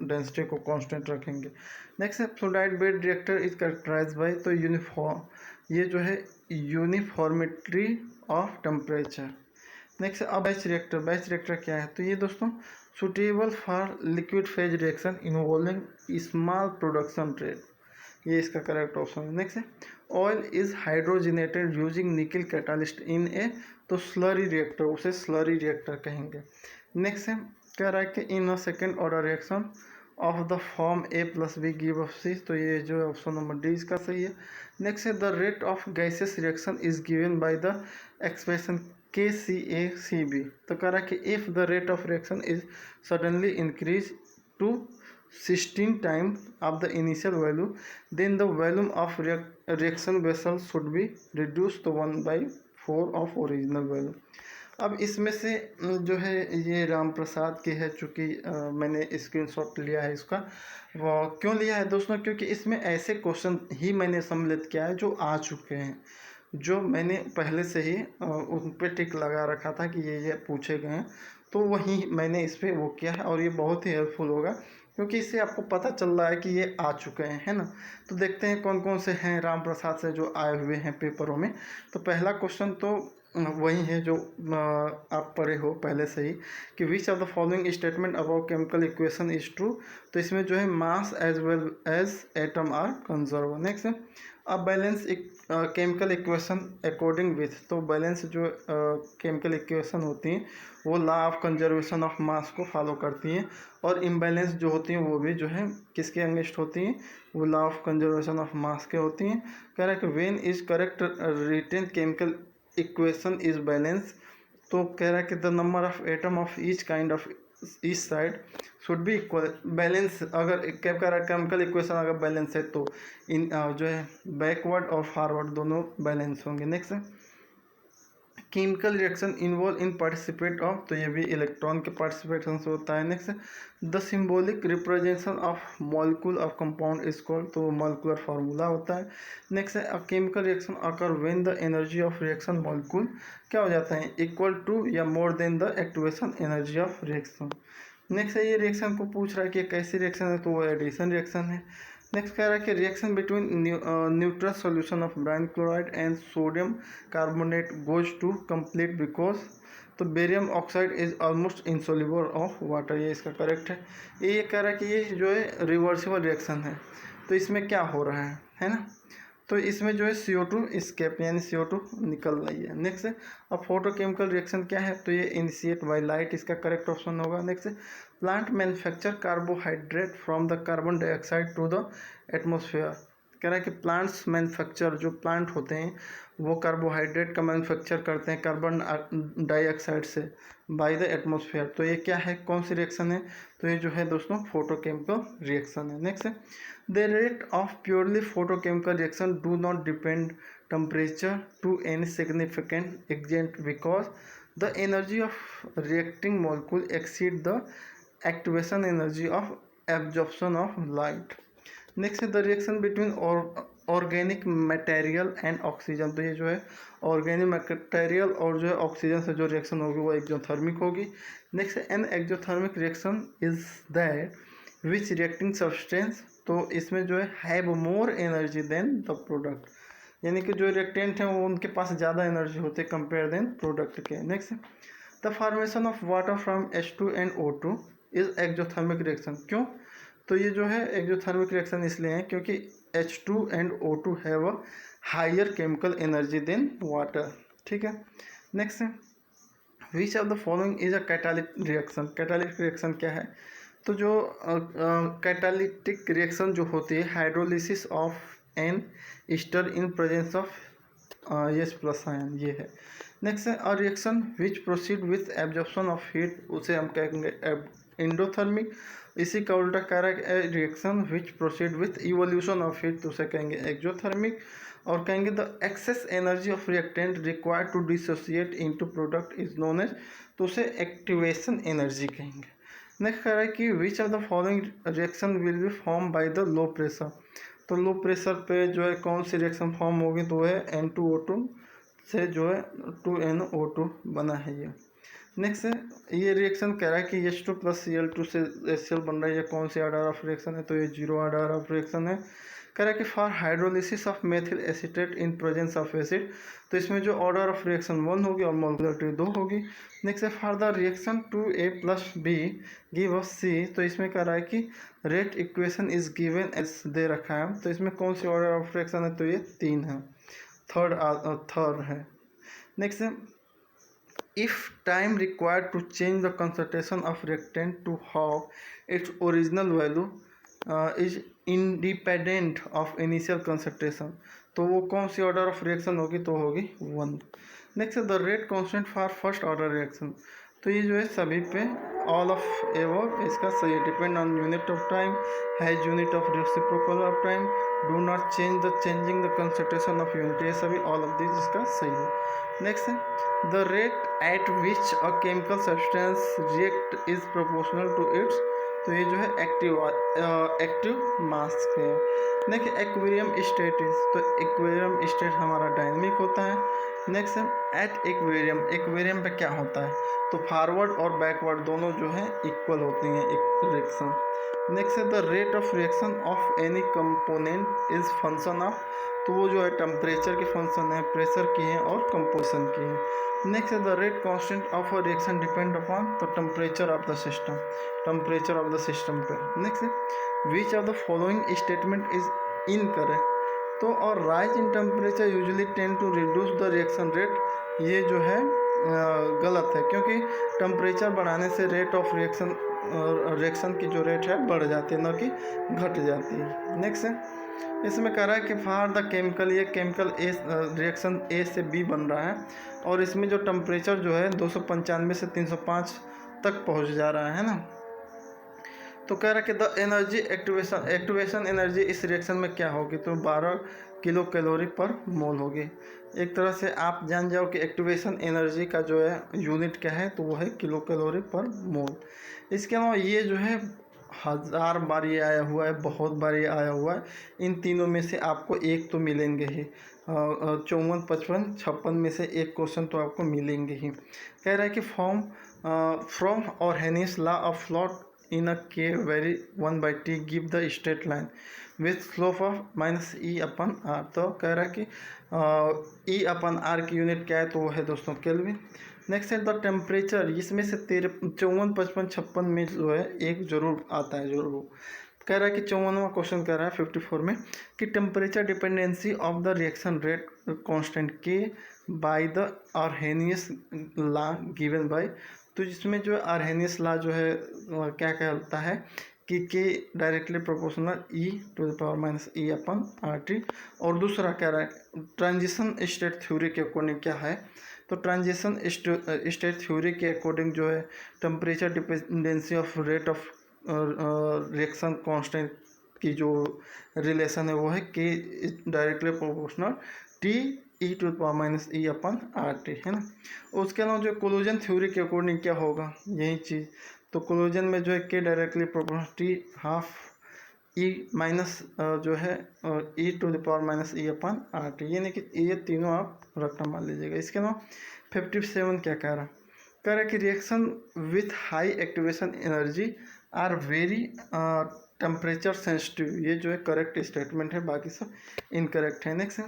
density को कांस्टेंट रखेंगे। नेक्स्ट है fluidized bed reactor is characterize by, तो यूनिफॉर्म, ये जो है यूनिफॉर्मिटी ऑफ टेम्परेचर। नेक्स्ट अब बैच रिएक्टर, बैच रिएक्टर क्या है, तो ये दोस्तों suitable for liquid phase reaction involving small production rate, ये इसका करेक्ट ऑप्शन है। नेक्स्ट है oil is hydrogenated using nickel catalyst in a, तो स्लरी रिएक्टर, उसे स्लरी रिएक्टर कहेंगे। नेक्स्ट है कह रहा है कि in a second order reaction of the form A plus B give of C, तो ये जो है ऑप्शन नंबर डी इसका सही है। नेक्स्ट है the rate of gases reaction is given by the expression के सी ए सी बी, तो कह रहा है कि if the rate of reaction is suddenly increase to 16 times of the initial value, then the volume of reaction vessel should be reduced to 1/4 of original value। अब इसमें से जो है ये राम प्रसाद के है, चूँकि मैंने स्क्रीनशॉट लिया है इसका, वो क्यों लिया है दोस्तों, क्योंकि इसमें ऐसे क्वेश्चन ही मैंने सम्मिलित किया है जो आ चुके हैं, जो मैंने पहले से ही उन पर टिक लगा रखा था कि ये पूछे गए हैं, तो वही मैंने इस पर वो किया है और ये बहुत ही हेल्पफुल होगा, क्योंकि इससे आपको पता चल रहा है कि ये आ चुके हैं, है ना। तो देखते हैं कौन कौन से हैं राम प्रसाद से जो आए हुए हैं पेपरों में। तो पहला क्वेश्चन तो वही है जो आप पढ़े हो पहले से ही कि which of the following statement about chemical equation is true, तो इसमें जो है mass as well as atom are conserve. Next है अब balance chemical equation according with, तो बैलेंस जो केमिकल इक्वेशन होती हैं वो law of conservation of mass को फॉलो करती हैं, और इम्बैलेंस जो होती हैं वो भी जो है किसके अगेंस्ट होती हैं, वो law of conservation of mass के होती हैं। कह रहा है कि when is correct written chemical equation is balance, तो कह रहा है कि the number of atom of each kind of each side should be equal. Balance अगर केमिकल इक्वेशन अगर बैलेंस है तो इन जो है बैकवर्ड और फॉरवर्ड दोनों बैलेंस होंगे। नेक्स्ट है chemical reaction involve in participate of, तो ये भी इलेक्ट्रॉन के पार्टिसिपेशन से होता है। Next the symbolic representation of molecule of compound is called, तो मॉलिक्यूलर फार्मूला होता है। नेक्स्ट है अ chemical reaction occur when the energy of reaction molecule क्या हो जाता है, इक्वल टू या more than the activation energy of reaction. Next है ये रिएक्शन को पूछ रहा है कि कैसी रिएक्शन है, तो वो एडिशन रिएक्शन है। नेक्स्ट कह रहा है कि reaction between neutral solution of brine chloride and sodium carbonate goes to complete because, तो barium oxide is almost insoluble of water, ये इसका करेक्ट है। ये कह रहा है कि ये जो है रिवर्सिबल रिएक्शन है, तो इसमें क्या हो रहा है ना, तो इसमें जो है CO2 स्केप यानी CO2 निकल रही है। नेक्स्ट है अब फोटोकेमिकल रिएक्शन क्या है, तो ये इनिशिएट बाय लाइट, इसका करेक्ट ऑप्शन होगा। नेक्स्ट है plant manufacture carbohydrate from the carbon dioxide to the atmosphere. कह रहा है कि प्लांट्स मैन्युफैक्चर, जो प्लांट होते हैं वो कार्बोहाइड्रेट का मैन्युफैक्चर करते हैं कार्बन डाइऑक्साइड से बाय द एटमोसफियर। तो ये क्या है, कौन सी रिएक्शन है, तो ये जो है दोस्तों फोटोकेमिकल रिएक्शन है। नेक्स्ट है the rate of purely photochemical reaction do not depend temperature to any significant extent because the energy of reacting molecule exceed the activation energy of absorption of light. Next है the reaction between organic material and oxygen. तो ये जो है organic material और जो है oxygen से जो रिएक्शन होगी वो एक्सोथर्मिक होगी। नेक्स्ट है an exothermic reaction is that which reacting substance, तो इसमें जो है have more energy than the product, यानी कि जो रिएक्टेंट हैं वो उनके पास ज़्यादा एनर्जी होते हैं कंपेयर देन प्रोडक्ट के। Next the formation of water from H2 and O2 is exothermic reaction. क्यों, तो ये जो है एक्सोथर्मिक रिएक्शन इसलिए है क्योंकि H2 and O2 have a higher chemical energy than water. ठीक है। नेक्स्ट है which of the following is a catalytic reaction. Catalytic reaction क्या है, तो जो कैटालिटिक रिएक्शन जो होती है hydrolysis of an ester in presence of H+ ion, ये है। नेक्स्ट है a reaction which proceed with absorption of heat, उसे हम कहेंगे एंडोथर्मिक। इसी का उल्टा कह रहा है reaction which proceed with evolution of heat, तो उसे कहेंगे एक्सोथर्मिक। और कहेंगे the excess energy of reactant required to dissociate into product is known as, तो उसे एक्टिवेशन एनर्जी कहेंगे। नेक्स्ट कह रहा है कि which of the following reaction will be form by the low pressure. तो लो प्रेशर पे जो है कौन सी रिएक्शन फॉर्म होगी, तो वो है N2O2 से जो है 2NO2 बना है ये। नेक्स्ट है ये रिएक्शन कह रहा है कि H2 + Cl2 से HCl बन रहा है, ये कौन सी ऑर्डर ऑफ रिएक्शन है, तो ये 0 ऑर्डर ऑफ रिएक्शन है। कह रहा है कि for hydrolysis of methyl acetate in presence of acid, तो इसमें जो ऑर्डर ऑफ रिएक्शन 1 होगी और मोलकुलरिटी 2 होगी। नेक्स्ट है for the reaction 2A + B give us C, तो इसमें कह रहा है कि rate equation is given as दे रखा है, तो इसमें कौन सी ऑर्डर ऑफ रिएक्शन है, तो ये 3 है, थर्ड है। नेक्स्ट है if time required to change the concentration of reactant to half its original value is independent of initial concentration, तो वो कौन सी ऑर्डर ऑफ रिएक्शन होगी, तो होगी 1। Next the rate constant for first order reaction, तो ये जो है सभी पे ऑल ऑफ एवो इसका सही है। Depend on unit of time, has unit of reciprocal of time, do not change the changing the concentration of unit, ये सभी ऑल ऑफ दिस इसका सही है। नेक्स्ट है the rate at which a chemical substance react is proportional to its, तो ये जो है एक्टिव मास है। नेक्स्ट एक्वेरियम स्टेट इज, तो एक्वेरियम स्टेट हमारा डायनेमिक होता है। नेक्स्ट है एट एक्वेरियम पे क्या होता है, तो फॉरवर्ड और बैकवर्ड दोनों जो है इक्वल होती हैं रिएक्शन। नेक्स्ट है the rate of reaction of any component is function of, तो वो जो है टेम्परेचर की फंक्शन है, प्रेशर की है और कंपोजिशन की है। नेक्स्ट है the rate constant of a reaction depend upon the temperature of the system, temperature of the system पे। नेक्स्ट है which of the following statement is incorrect, तो और rise in temperature usually tend to reduce the reaction rate, ये जो है गलत है, क्योंकि टेम्परेचर बढ़ाने से रेट ऑफ रिएक्शन की जो रेट है बढ़ जाती है, न कि घट जाती है। नेक्स्ट है इसमें कह रहा है कि फॉर द केमिकल, ये केमिकल ए रिएक्शन ए से बी बन रहा है और इसमें जो टेम्परेचर जो है 295 से 305 तक पहुंच जा रहा है ना। तो कह रहा है कि द एनर्जी एक्टिवेशन एनर्जी इस रिएक्शन में क्या होगी, तो 12 किलो कैलोरी पर मोल होगी। एक तरह से आप जान जाओ कि एक्टिवेशन एनर्जी का जो है यूनिट क्या है, तो वो है किलो कैलोरी पर मोल। इसके अलावा ये जो है 1000 बार ये आया हुआ है, बहुत बार ये आया हुआ है। इन तीनों में से आपको एक तो मिलेंगे ही, 54, 55, 56 में से एक क्वेश्चन तो आपको मिलेंगे ही। कह रहा है कि from Arrhenius law of float in a k vary 1/t give the straight line with slope of -e/r, तो कह रहा है कि e/r की यूनिट क्या है, तो वो है दोस्तों केल्विन। नेक्स्ट है द टेम्परेचर, इसमें से 54, 55, 56 में जो है एक जरूर आता है, जरूर कह रहा है कि 54वां क्वेश्चन कह रहा है 54 में कि temperature dependency of the reaction rate constant k by the Arrhenius law given by. तो जिसमें जो आर्हेनियस लॉ जो है क्या कहता है कि k directly proportional e to the power minus E upon R T. और दूसरा कह रहा है ट्रांजिशन स्टेट थ्योरी के अकॉर्डिंग क्या है, तो ट्रांजिशन स्टेट थ्योरी के अकॉर्डिंग जो है temperature dependency of rate of reaction constant की जो रिलेशन है वो है के directly proportional T e to power minus E upon R T, है ना। उसके अलावा जो कोलोजन थ्योरी के अकॉर्डिंग क्या होगा यही चीज़, तो कोलोजन में जो है के directly proportional T half e minus जो है e to the power minus E upon R T, यानी कि ये तीनों आप रखना मान लीजिएगा। इसके अलावा 57 क्या कह रहा है कि reaction with high activation energy are very temperature sensitive. ये जो है करेक्ट स्टेटमेंट है, बाकी सब इनकरेक्ट है। नेक्स्ट है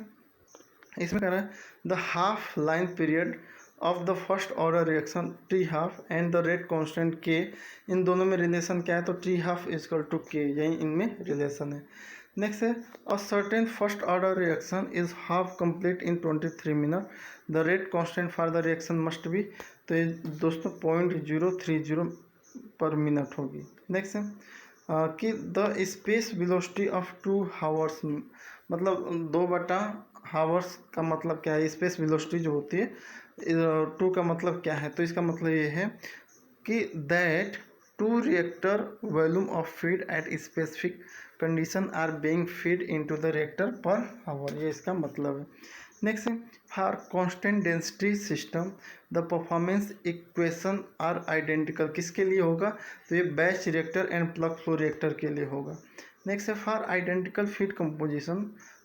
इसमें कह रहा है the half line period of the first order reaction T half and the rate constant के, इन दोनों में रिलेशन क्या है, तो टी हाफ इजकल टू के, यही इनमें रिलेशन है। नेक्स्ट है a certain first order reaction is half complete in 23 minute, the rate constant for the reaction must be, तो ये दोस्तों 0.030 पर मिनट होगी। नेक्स्ट है कि the space velocity of 2 hours, मतलब 2/हावर्स का मतलब क्या है, स्पेस वेलोसिटी जो होती है 2 का मतलब क्या है, तो इसका मतलब ये है कि that 2 reactor volume of feed at specific condition are being feed into the reactor per hour, ये इसका मतलब है। नेक्स्ट है for constant density system the performance equation are identical, किसके लिए होगा, तो ये batch reactor and plug flow reactor के लिए होगा। नेक्स्ट है for identical feed composition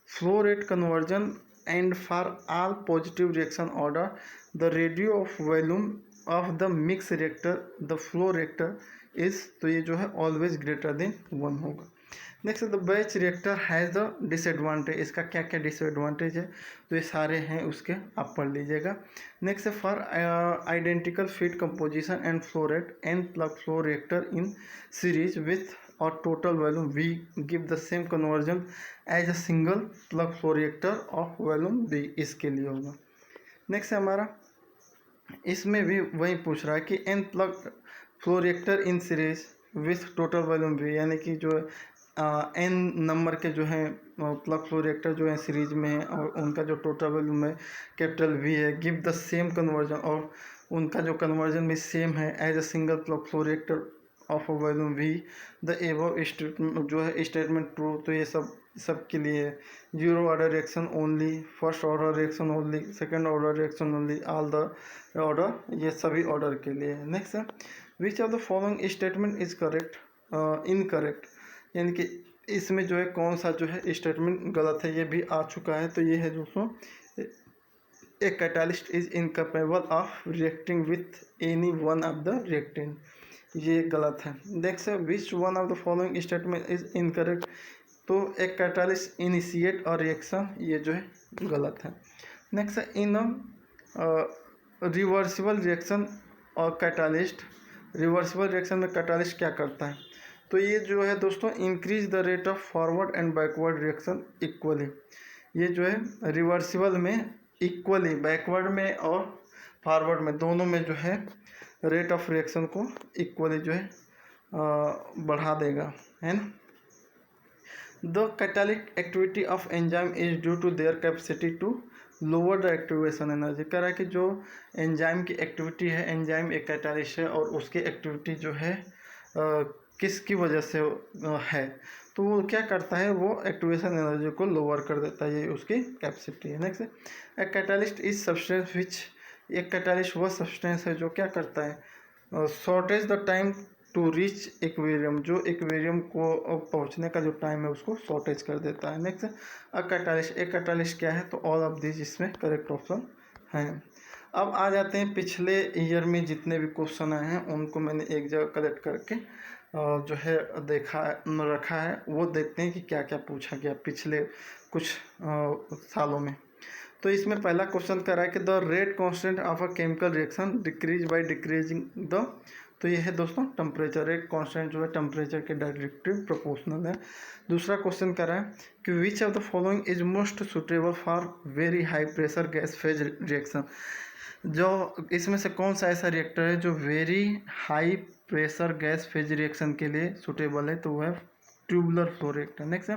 flow rate conversion and for all positive reaction order the ratio of volume of the mix reactor the flow reactor is, तो ये जो है always greater than 1 होगा। Next the batch reactor has the disadvantage, इसका क्या क्या disadvantage है, तो ये सारे हैं उसके आप पढ़ लीजिएगा। नेक्स्ट है for identical feed composition and flow rate and plug flow reactor in series with और total volume V give the same conversion as a single plug flow reactor of volume V, इसके लिए होगा। Next है हमारा इसमें भी वही पूछ रहा है कि n plug flow reactor in series with total volume V, यानी कि जो एन नंबर के जो है प्लग फ्लो रिएक्टर जो है सीरीज में है और उनका जो टोटल वॉल्यूम है कैपिटल वी है, गिव द सेम कन्वर्जन, और उनका जो कन्वर्जन भी सेम है as a single plug flow reactor of volume V, the above statement जो है स्टेटमेंट ट्रू, तो ये सब के लिए है। 0 order reaction only, first order reaction only, second order reaction only, all the order, ये सभी ऑर्डर के लिए है। नेक्स्ट है which of the following statement is correct incorrect, यानी कि इसमें जो है कौन सा जो है स्टेटमेंट गलत है, ये भी आ चुका है। तो ये है दोस्तों ए catalyst is incapable of reacting with any one of the reactant, ये गलत है। नेक्स्ट है विच one of the following statement is incorrect, तो एक कैटालिस्ट इनिशिएट और रिएक्शन, ये जो है गलत है। नेक्स्ट है इन रिवर्सिबल रिएक्शन और कैटालिस्ट, रिवर्सिबल रिएक्शन में कैटालिस्ट क्या करता है, तो ये जो है दोस्तों increase the rate of forward and backward reaction equally, ये जो है रिवर्सिबल में इक्वली बैकवर्ड में और फॉरवर्ड में दोनों में जो है रेट ऑफ रिएक्शन को इक्वली जो है बढ़ा देगा, है ना। The catalytic activity of enzyme is due to their capacity to lower the activation energy, कह रहा है कि जो एंजाइम की एक्टिविटी है, एंजाइम एक कैटालिस्ट है और उसकी एक्टिविटी जो है किसकी वजह से है, तो वो क्या करता है, वो एक्टिवेशन एनर्जी को लोअर कर देता है, ये उसकी कैपेसिटी है। Next a catalyst is substance which, एक कैटालिस्ट वह सब्सटेंस है जो क्या करता है shortens the time to reach equilibrium, जो एक्वेरियम को पहुंचने का जो टाइम है उसको शॉर्टेज कर देता है। नेक्स्ट अ कैटालिस्ट, एक कैटालिस्ट क्या है, तो ऑल ऑफ दिस इसमें करेक्ट ऑप्शन है। अब आ जाते हैं पिछले ईयर में जितने भी क्वेश्चन आए हैं उनको मैंने एक जगह कलेक्ट करके जो है रखा है, वो देखते हैं कि क्या क्या पूछा गया पिछले कुछ सालों में। तो इसमें पहला क्वेश्चन कर रहा है कि the rate constant of a chemical reaction decrease by decreasing the तो ये है दोस्तों टेम्परेचर, एक कांस्टेंट जो है टेम्परेचर के डायरेक्टली प्रोपोर्शनल है। दूसरा क्वेश्चन कर रहा है कि which of the following is most suitable for very high pressure gas phase reaction. जो इसमें से कौन सा ऐसा रिएक्टर है जो very high pressure gas phase reaction के लिए सुटेबल है, तो वो है ट्यूबुलर फ्लो रिएक्टर। नेक्स्ट है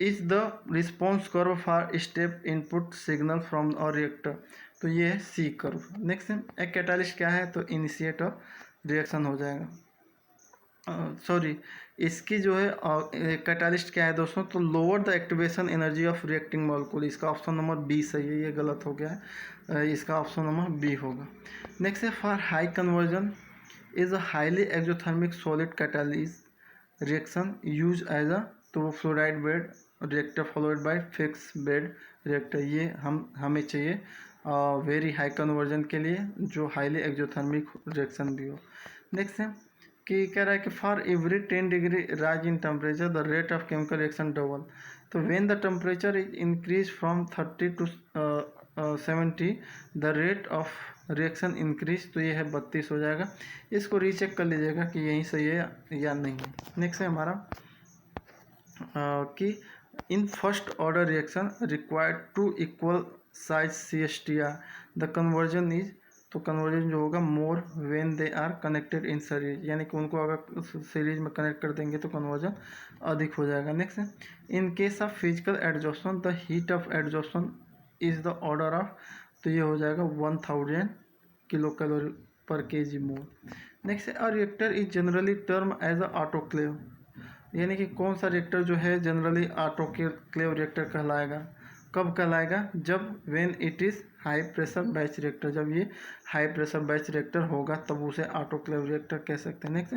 is the response curve for step input signal from a reactor, तो ये है सी कर्व। नेक्स्ट है एक कैटालिस्ट क्या है, तो इनिशिएटर रिएक्शन हो जाएगा। सॉरी इसकी जो है कैटालिस्ट क्या है दोस्तों, तो lower the activation energy of reacting molecule, इसका ऑप्शन नंबर बी सही है, ये गलत हो गया है, इसका ऑप्शन नंबर बी होगा। नेक्स्ट है for high conversion is a highly exothermic solid catalyst reaction use as a, तो fluoride bed reactor followed by fix bed reactor. ये हमें चाहिए वेरी हाई कन्वर्जन के लिए जो हाईली एक्सोथर्मिक रिएक्शन भी हो। नेक्स्ट है कि कह रहा है कि for every 10 degree rise in temperature the rate of chemical reaction double, तो when the temperature is increase from 30 to 70 the rate of reaction increase, तो ये है 32 हो जाएगा। इसको रीचेक कर लीजिएगा कि यही सही है या नहीं है। नेक्स्ट है हमारा कि in first order reaction required two equal size CSTR the conversion is, तो कन्वर्जन जो होगा more when they are connected in series, यानी कि उनको अगर सीरीज में कनेक्ट कर देंगे तो कन्वर्जन अधिक हो जाएगा। नेक्स्ट है in case of physical adsorption the heat of adsorption is the order of, तो ये हो जाएगा 1000 किलो कैलोरी पर केजी मोल। नेक्स्ट है a reactor is generally term as a autoclave, यानी कि कौन सा रिएक्टर जो है जनरली ऑटोक्लेव रिएक्टर कहलाएगा, कब कहलाएगा, जब when it is high pressure batch reactor, जब ये हाई प्रेशर बैच रिएक्टर होगा तब उसे ऑटोक्लेव रिएक्टर कह सकते हैं। Next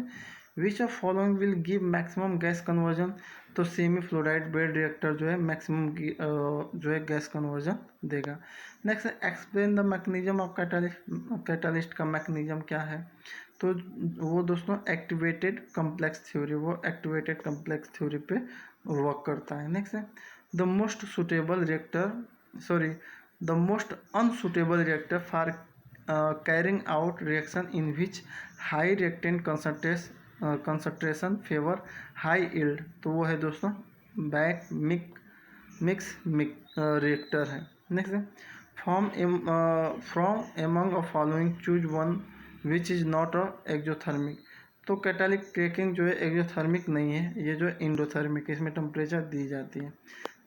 which of following will give maximum gas conversion, तो सेमी फ्लोराइड बेड रिएक्टर जो है मैक्सिमम जो है गैस कन्वर्जन देगा। Next explain the mechanism of catalyst, catalyst का मैकेनिज्म क्या है, तो वो दोस्तों एक्टिवेटेड कम्प्लेक्स थ्योरी, वो एक्टिवेटेड कम्प्लेक्स थ्योरी पे वर्क करता है। नेक्स्ट है the most suitable reactor, sorry the most unsuitable reactor for carrying out reaction in which high reactant concentration favour high yield, तो वो है दोस्तों बैक मिक्स रिएक्टर है। नेक्स्ट है from among of following choose one which is not a exothermic, तो catalytic cracking जो है exothermic नहीं है, ये जो है इंडोथर्मिक, इसमें टेम्परेचर दी जाती है।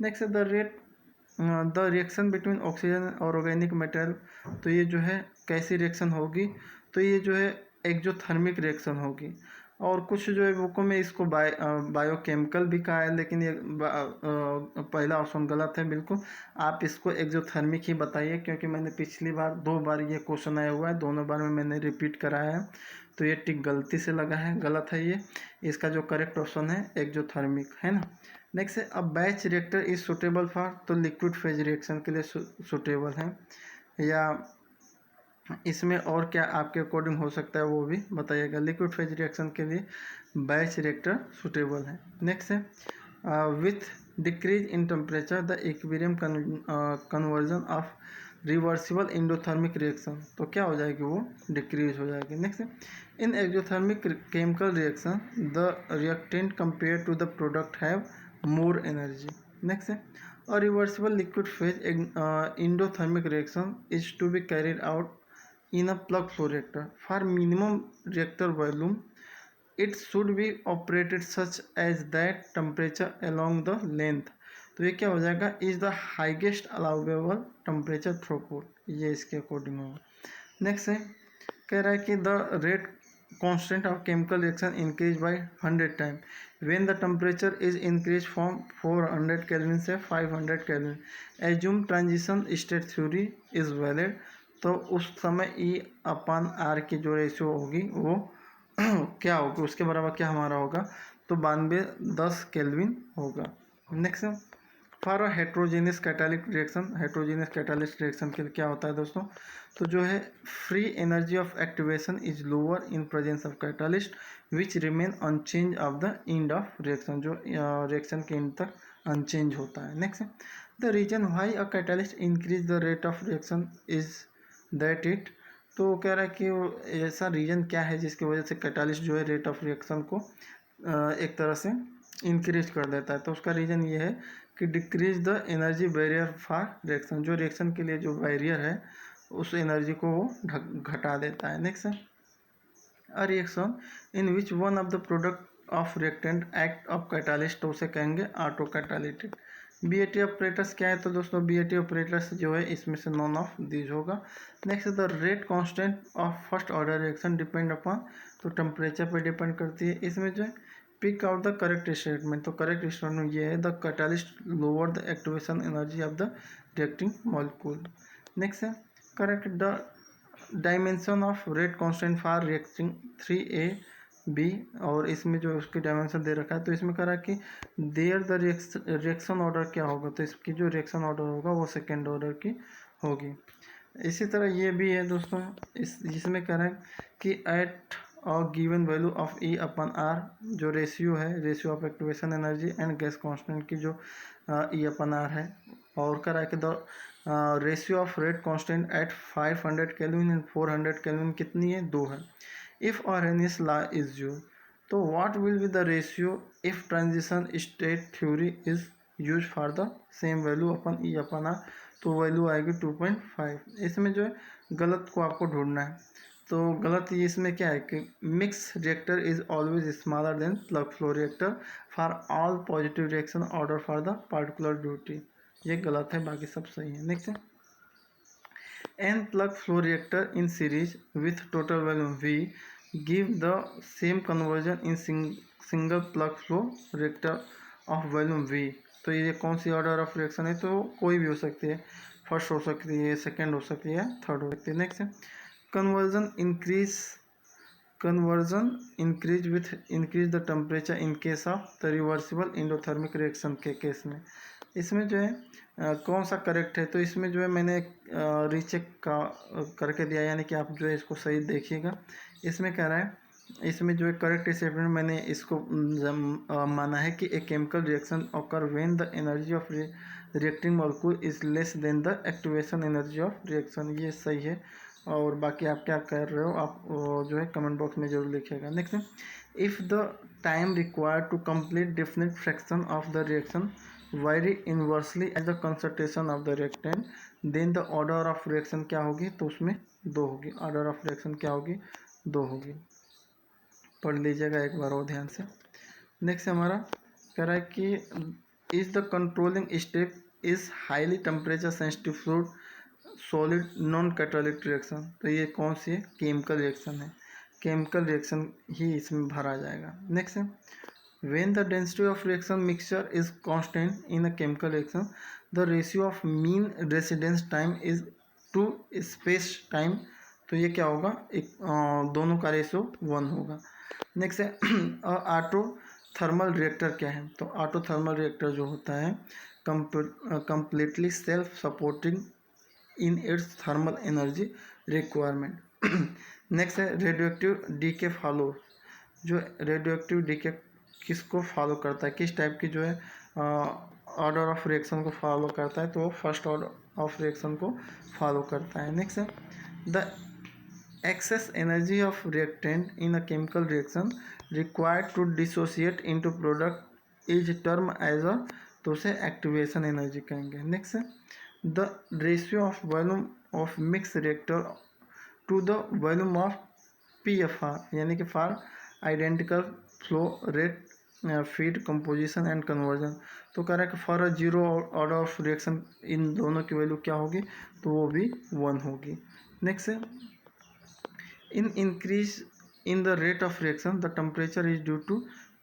Next the reaction between oxygen और ऑर्गेनिक मटेरियल, तो ये जो है कैसी रिएक्शन होगी, तो ये जो है एक्जोथर्मिक रिएक्शन होगी। और कुछ जो है बुकों में इसको बायोकेमिकल भी कहा है, लेकिन ये पहला ऑप्शन गलत है बिल्कुल। आप इसको एक्जोथर्मिक ही बताइए, क्योंकि मैंने पिछली बार 2 बार ये क्वेश्चन आया हुआ है, दोनों बार में मैंने रिपीट कराया है, तो ये टिक गलती से लगा है, गलत है ये। इसका जो करेक्ट ऑप्शन है एक्जोथर्मिक है ना। नेक्स्ट है अब batch reactor is suitable for, तो लिक्विड फेज रिएक्शन के लिए सुटेबल है, या इसमें और क्या आपके अकॉर्डिंग हो सकता है वो भी बताइएगा। लिक्विड फेज रिएक्शन के लिए बैच रिएक्टर सुटेबल है। नेक्स्ट है with decrease in temperature the equilibrium conversion of reversible endothermic reaction, तो क्या हो जाएगी, वो डिक्रीज हो जाएगी। Next in exothermic chemical reaction the reactant compare to the product have more energy. Next है a reversible liquid phase endothermic reaction is to be carried out in a plug flow reactor for minimum reactor volume it should be operated such as that temperature along the length, तो ये क्या हो जाएगा is the highest allowable temperature throughput, ये इसके according होगा। Next है कह रहा है कि the rate constant of chemical reaction increase by 100 times when the temperature is increased from 400 Kelvin से 500 Kelvin, assume transition state theory is valid, तो उस समय E/R की जो रेशियो होगी वो क्या होगी, उसके बराबर क्या हमारा होगा, तो 9210 केल्विन होगा। Next for heterogeneous catalytic reaction, heterogeneous catalytic reaction के लिए क्या होता है दोस्तों, तो जो है free energy of activation is lower in presence of catalyst which remain unchanged of the end of reaction, जो रिएक्शन के एंड तक अनचेंज होता है। Next the reason why a catalyst increase the rate of reaction is that it तो कह रहा है कि वो ऐसा रीजन क्या है जिसकी वजह से कैटालिस्ट जो है रेट ऑफ रिएक्शन को एक तरह से इंक्रीज कर देता है। तो उसका रीज़न ये है कि decrease the energy barrier for reaction, जो रिएक्शन के लिए जो बैरियर है उस एनर्जी को वो घटा देता है। नेक्स्ट है a reaction in which one of the product of reactant act of catalyst, तो उसे कहेंगे ऑटो कैटालिटिक। बीएटी ऑपरेटर्स क्या है? तो दोस्तों बीएटी ऑपरेटर्स जो है इसमें से नॉन ऑफ दीज होगा। Next the rate constant of first order reaction depend upon, तो टेम्परेचर पे डिपेंड करती है। इसमें जो है pick out the correct statement, तो करेक्ट स्टेटमेंट ये है the catalyst lower the activation energy of the reacting molecule. Next है correct the dimension of rate constant for reacting 3A-B, और इसमें जो उसकी डायमेंशन दे रखा है तो इसमें कह रहा है कि देयर द रिएक्शन ऑर्डर क्या होगा, तो इसकी जो रिएक्शन ऑर्डर होगा वो सेकेंड ऑर्डर की होगी। इसी तरह ये भी है दोस्तों, इसमें कह रहा है कि एट और given value of E upon R, जो रेशियो है, ratio of activation energy and gas constant की जो E अपन R है, और कह रहा है कि the ratio of rate constant at 500 kelvin and 400 kelvin कितनी है? 2 है। If Arrhenius law is use, तो what will be the ratio if transition state theory is use for the same value upon E upon R, तो value आएगी 2.5। इसमें जो है गलत को आपको ढूंढना है। तो गलत ये इसमें क्या है कि mix reactor is always smaller than plug flow reactor for all positive reaction order for the particular duty, ये गलत है, बाकी सब सही है। नेक्स्ट है n plug flow reactor in series with total volume V give the same conversion in single plug flow reactor of volume V। तो ये कौन सी ऑर्डर ऑफ रिएक्शन है? तो कोई भी हो सकती है, फर्स्ट हो सकती है, सेकेंड हो सकती है, थर्ड हो सकती है। नेक्स्ट है conversion increase with increase the temperature in case of the reversible endothermic reaction के केस में। इसमें जो है कौन सा करेक्ट है? तो इसमें जो है मैंने रीचेक का करके दिया, यानी कि आप जो है इसको सही देखिएगा। इसमें कह रहा है, इसमें जो है करेक्ट स्टेटमेंट मैंने इसको माना है कि a chemical reaction occur when the energy of reacting molecule is less than the activation energy of reaction, ये सही है। और बाकी आप क्या कर रहे हो आप जो है कमेंट बॉक्स में जरूर लिखिएगा। नेक्स्ट है if the time required to complete definite fraction of the reaction very inversely as the concentration of the reactant, then the order of reaction क्या होगी? तो उसमें 2 होगी। ऑर्डर ऑफ रिएक्शन क्या होगी? 2 होगी। पढ़ लीजिएगा एक बार और ध्यान से। नेक्स्ट हमारा कह रहा है कि is the controlling step is highly temperature sensitive fluid solid non catalytic reaction, तो ये कौन सी है? केमिकल रिएक्शन है, केमिकल रिएक्शन ही इसमें भरा जाएगा। नेक्स्ट है when the density of reaction mixture is constant in a chemical reaction, the ratio of mean residence time is to space time, तो ये क्या होगा? एक दोनों का रेशियो 1 होगा। नेक्स्ट है ऑटो थर्मल रिएक्टर क्या है? तो ऑटो थर्मल रिएक्टर जो होता है completely self supporting in its thermal energy requirement. Next है रेडियोएक्टिव डीके फॉलो, जो रेडियोएक्टिव डीके किसको फॉलो करता है, किस टाइप की जो है ऑर्डर ऑफ रिएक्शन को फॉलो करता है? तो वो फर्स्ट ऑर्डर ऑफ रिएक्शन को फॉलो करता है। नेक्स्ट है the excess energy of reactant in a chemical reaction required to dissociate into product is term as a, तो उसे एक्टिवेशन एनर्जी कहेंगे। नेक्स्ट है the ratio of volume of mix reactor to the volume of PFR, यानी कि for identical flow rate feed composition and conversion, तो कह रहा है कि for a zero order of reaction in दोनों की वैल्यू क्या होगी? तो वो भी 1 होगी। नेक्स्ट है in increase in the rate of reaction the temperature is due to,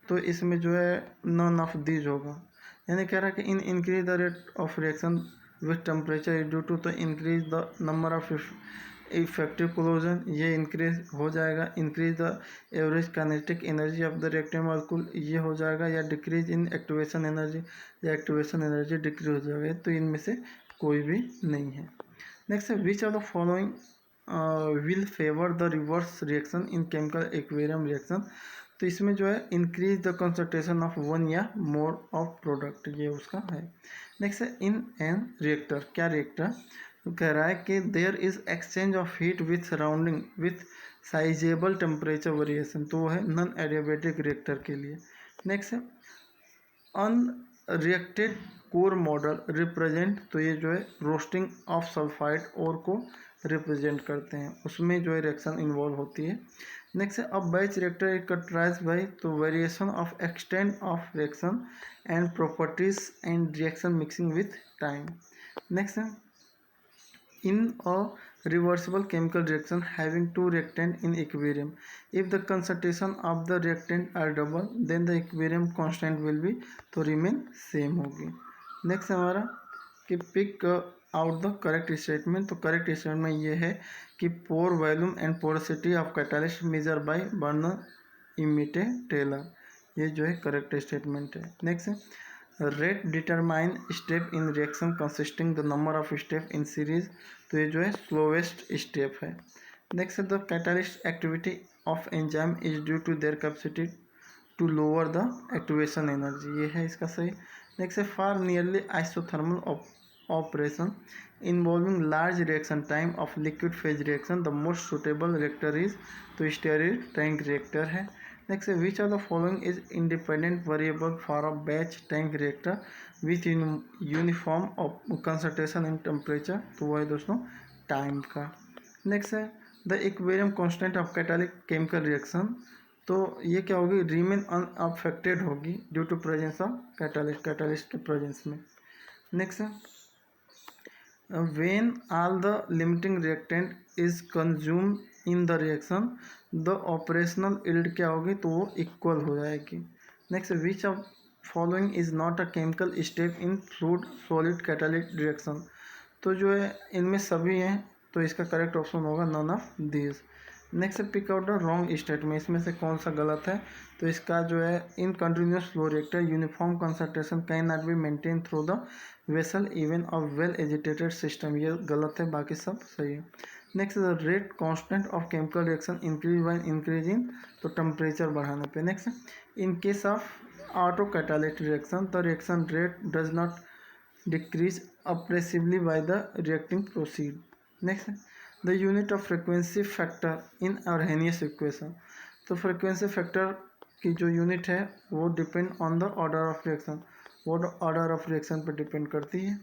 तो इसमें जो है नॉन ऑफ दीज होगा, यानी कह रहा है कि in increase the rate of reaction with temperature is due to, तो increase the number of effective collision, ये इंक्रीज हो जाएगा। Increase the average kinetic energy of the reactive molecule, ये हो जाएगा। या डिक्रीज इन एक्टिवेशन एनर्जी, या activation energy decrease हो जाएगा। तो इनमें से कोई भी नहीं है। नेक्स्ट है which of the following will favour the reverse reaction in chemical aquarium reaction, तो इसमें जो है इंक्रीज द कंसंट्रेशन ऑफ 1 या मोर ऑफ प्रोडक्ट, ये उसका है। नेक्स्ट है इन एन रिएक्टर, क्या रिएक्टर तो कह रहा है कि there is exchange of heat with surrounding with sizable temperature variation, तो वो है नॉन एडियाबेटिक रिएक्टर के लिए। नेक्स्ट है अनरिएक्टेड कोर मॉडल रिप्रेजेंट, तो ये जो है रोस्टिंग ऑफ सल्फाइड ओर को रिप्रेजेंट करते हैं, उसमें जो है रिएक्शन इन्वॉल्व होती है। नेक्स्ट है अब batch reactor it characterized by तो variation of extent of reaction and properties and reaction mixing with time. Next है in a reversible chemical reaction having two reactants in equilibrium, if the concentration of the reactant are double then the equilibrium constant will be तो remain same होगी। Next हमारा कि pick out the correct statement, तो correct statement ये है कि pore volume and porosity of catalyst measure by Brunauer Emmett Teller, ये जो है करेक्ट स्टेटमेंट है। नेक्स्ट है rate determine step in reaction consisting the number of step in series, तो ये जो है स्लोवेस्ट स्टेप है। Next the catalyst activity of enzyme is due to their capacity to lower the activation energy, ये है इसका सही। नेक्स्ट है for nearly isothermal operation involving large reaction time of liquid phase reaction the most suitable reactor is, तो stirred tank reactor है। Next है which are the following is independent variable for a batch tank reactor with uniform concentration and temperature, तो वो है दोस्तों time का। Next है the equilibrium constant of catalytic chemical reaction, तो ये क्या होगी रिमेन अनअफेक्टेड होगी due to presence of catalyst के प्रेजेंस में। नेक्स्ट है when all the limiting reactant is consumed in the reaction the operational yield क्या होगी, तो वो इक्वल हो जाएगी। Next which of following is not a chemical step in fluid solid catalytic reaction, तो जो है इनमें सभी हैं, तो इसका करेक्ट ऑप्शन होगा none of this. Next pick out the wrong statement, इसमें से कौन सा गलत है, तो इसका जो है in continuous flow reactor uniform concentration can not be maintain through the vessel even a well agitated system, ये गलत है, बाकी सब सही है। Next the rate constant of chemical reaction increase by increasing, तो टेम्परेचर बढ़ाने पे। Next in case of auto catalytic reaction the reaction rate does not decrease appreciably by the reacting proceed. Next, the unit of frequency factor in Arrhenius equation, तो frequency factor की जो unit है वो depend on the order of reaction, वो order of reaction पर depend करती है।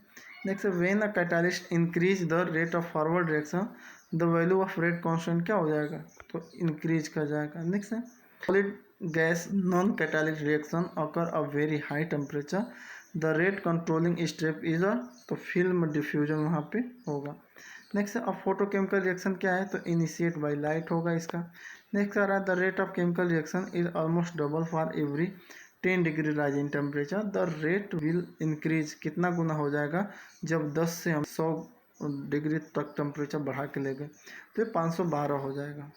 Next when a catalyst increase the rate of forward reaction the value of rate constant क्या हो जाएगा, तो इंक्रीज कर जाएगा। नेक्स्ट है solid gas non catalytic reaction occur a very high temperature the rate controlling step is a, तो film diffusion वहाँ पे होगा। नेक्स्ट अब फोटोकेमिकल रिएक्शन क्या है, तो इनिशिएट बाय लाइट होगा इसका। नेक्स्ट आ रहा है the rate of chemical reaction is almost double for every 10 degree rise in temperature the rate will increase, कितना गुना हो जाएगा जब 10 से हम 100 डिग्री तक टेम्परेचर बढ़ा के ले गए, तो ये 512 हो जाएगा।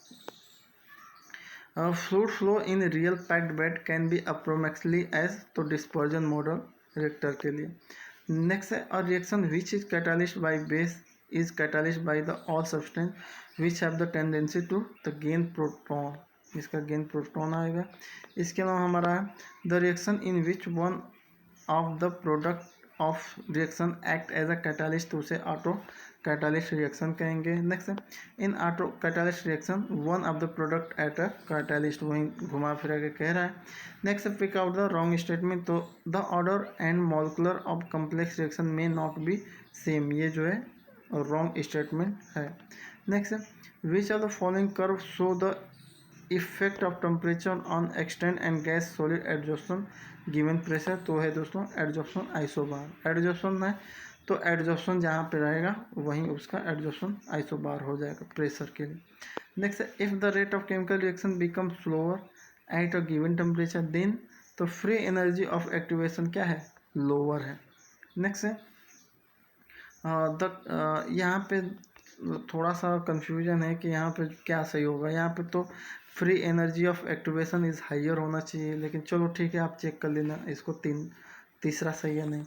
Fluid flow in real packed bed can be approximately as, तो डिस्पर्जन मॉडल रिएक्टर के लिए। नेक्स्ट है a reaction which is catalyst by base is catalyst by the all substance which have the tendency to the gain proton, इसका gain proton आएगा। इसके अलावा हमारा the reaction in which one of the product of reaction act as a catalyst, तो उसे auto catalyst reaction कहेंगे। Next in auto catalyst reaction one of the product at a catalyst, वहीं घुमा फिरा के कह रहा है। Next pick out the wrong statement, तो the order and molecular of complex reaction may not be same, ये जो है रॉन्ग स्टेटमेंट है। Next which are the following curve show the effect of temperature on extend and gas solid adsorption given pressure, तो है दोस्तों adsorption isobar. Adsorption है तो adsorption जहाँ पे रहेगा वहीं उसका एडजॉर्प्शन आइसोबार हो जाएगा प्रेशर के लिए। Next if the rate of chemical reaction become slower at a given temperature then, तो फ्री एनर्जी ऑफ एक्टिवेशन क्या है, लोअर है। नेक्स्ट है यहाँ पे थोड़ा सा कंफ्यूजन है कि यहाँ पे क्या सही होगा, यहाँ पे तो free energy of activation is higher होना चाहिए, लेकिन चलो ठीक है आप चेक कर लेना इसको, तीसरा सही है नहीं।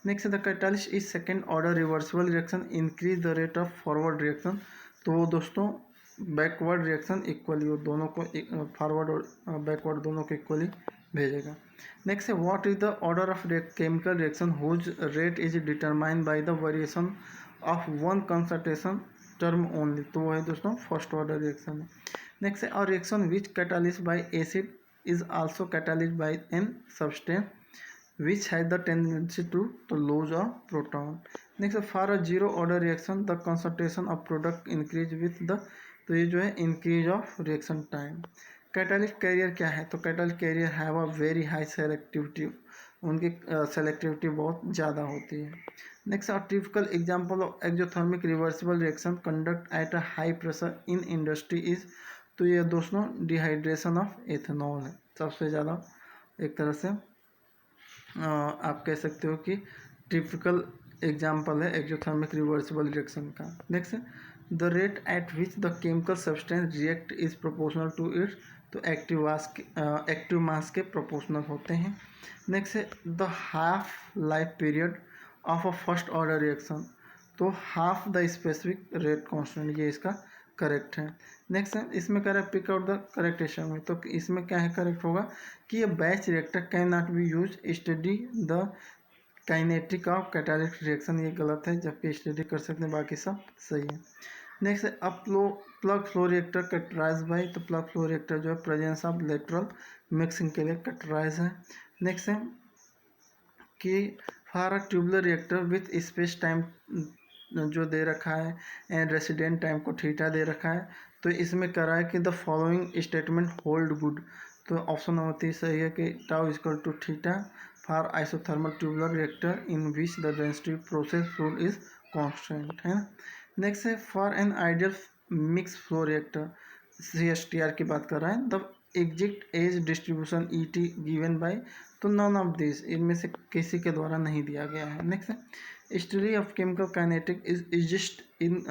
Next the catalyst is second order reversible reaction increase the rate of forward reaction, तो वो दोस्तों बैकवर्ड रिएक्शन इक्वली, वो दोनों को फॉरवर्ड और बैकवर्ड दोनों को इक्वली भेजेगा। नेक्स्ट है what is the order of chemical reaction whose rate is determined by the variation of one concentration term only, तो वो है दोस्तों फर्स्ट ऑर्डर रिएक्शन है। नेक्स्ट है, और reaction which catalysed by acid is also catalysed by an substance which has the tendency to lose a proton. Next, for a zero order reaction the concentration of product increase with the, तो ये जो है increase of reaction time. Catalyst carrier क्या है, तो catalyst carrier have a very high selectivity, उनकी selectivity बहुत ज़्यादा होती है। Next, a typical example of exothermic reversible reaction conduct at a high pressure in industry is, तो ये दोस्तों डिहाइड्रेशन ऑफ एथेनॉल है, सबसे ज़्यादा एक तरह से आप कह सकते हो कि टिपिकल एग्जाम्पल है एक्सोथर्मिक रिवर्सिबल रिएक्शन का। Next, the rate at which the chemical substance react is proportional to its, तो एक्टिव मास के प्रोपोर्शनल होते हैं। नेक्स्ट है, the half life period of a first order reaction, तो half the specific rate constant, ये इसका correct है। Next है, इसमें कह रहा है pick out the correct statement में, तो इसमें क्या है करेक्ट होगा कि ये batch reactor can not be use study the kinetic of catalytic reaction, ये गलत है, जबकि स्टडी कर सकते हैं, बाकी सब सही है। नेक्स्ट है, अब plug flow reactor categorize by, तो प्लग फ्लो रिएक्टर जो है प्रेजेंस ऑफ लेटरल मिक्सिंग के लिए कैटेगराइज है। नेक्स्ट है कि for a tubular reactor with space time जो दे रखा है एंड रेसिडेंट टाइम को थीटा दे रखा है, तो इसमें कह रहा है कि the following statement hold good, तो ऑप्शन होती सही है कि tau equal to theta for isothermal tubular reactor in which the density process fluid is constant, है ना। नेक्स्ट है, for an ideal mix flow reactor, CSTR की बात कर रहा है, the exact as distribution ET given by, तो none of this, इनमें से किसी के द्वारा नहीं दिया गया है। नेक्स्ट है, study of chemical kinetic is easiest in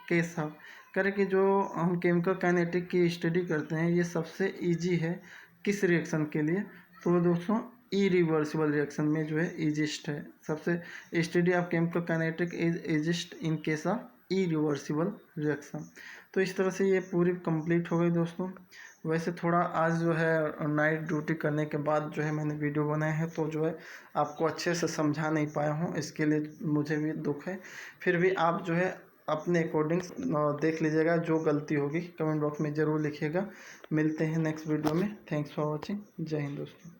case of, करें कि जो हम केमिकल काइनेटिक की स्टडी करते हैं ये सबसे इजी है किस रिएक्शन के लिए, तो दोस्तों इरिवर्सिबल रिएक्शन में जो है इजिस्ट है, सबसे study of chemical kinetic is easiest in case of irreversible reaction. तो इस तरह से ये पूरी कंप्लीट हो गई दोस्तों। वैसे थोड़ा आज जो है नाइट ड्यूटी करने के बाद जो है मैंने वीडियो बनाया है, तो जो है आपको अच्छे से समझा नहीं पाया हूँ, इसके लिए मुझे भी दुख है। फिर भी आप जो है अपने अकॉर्डिंग देख लीजिएगा, जो गलती होगी कमेंट बॉक्स में ज़रूर लिखिएगा। मिलते हैं नेक्स्ट वीडियो में। Thanks for watching. जय हिंद दोस्तों।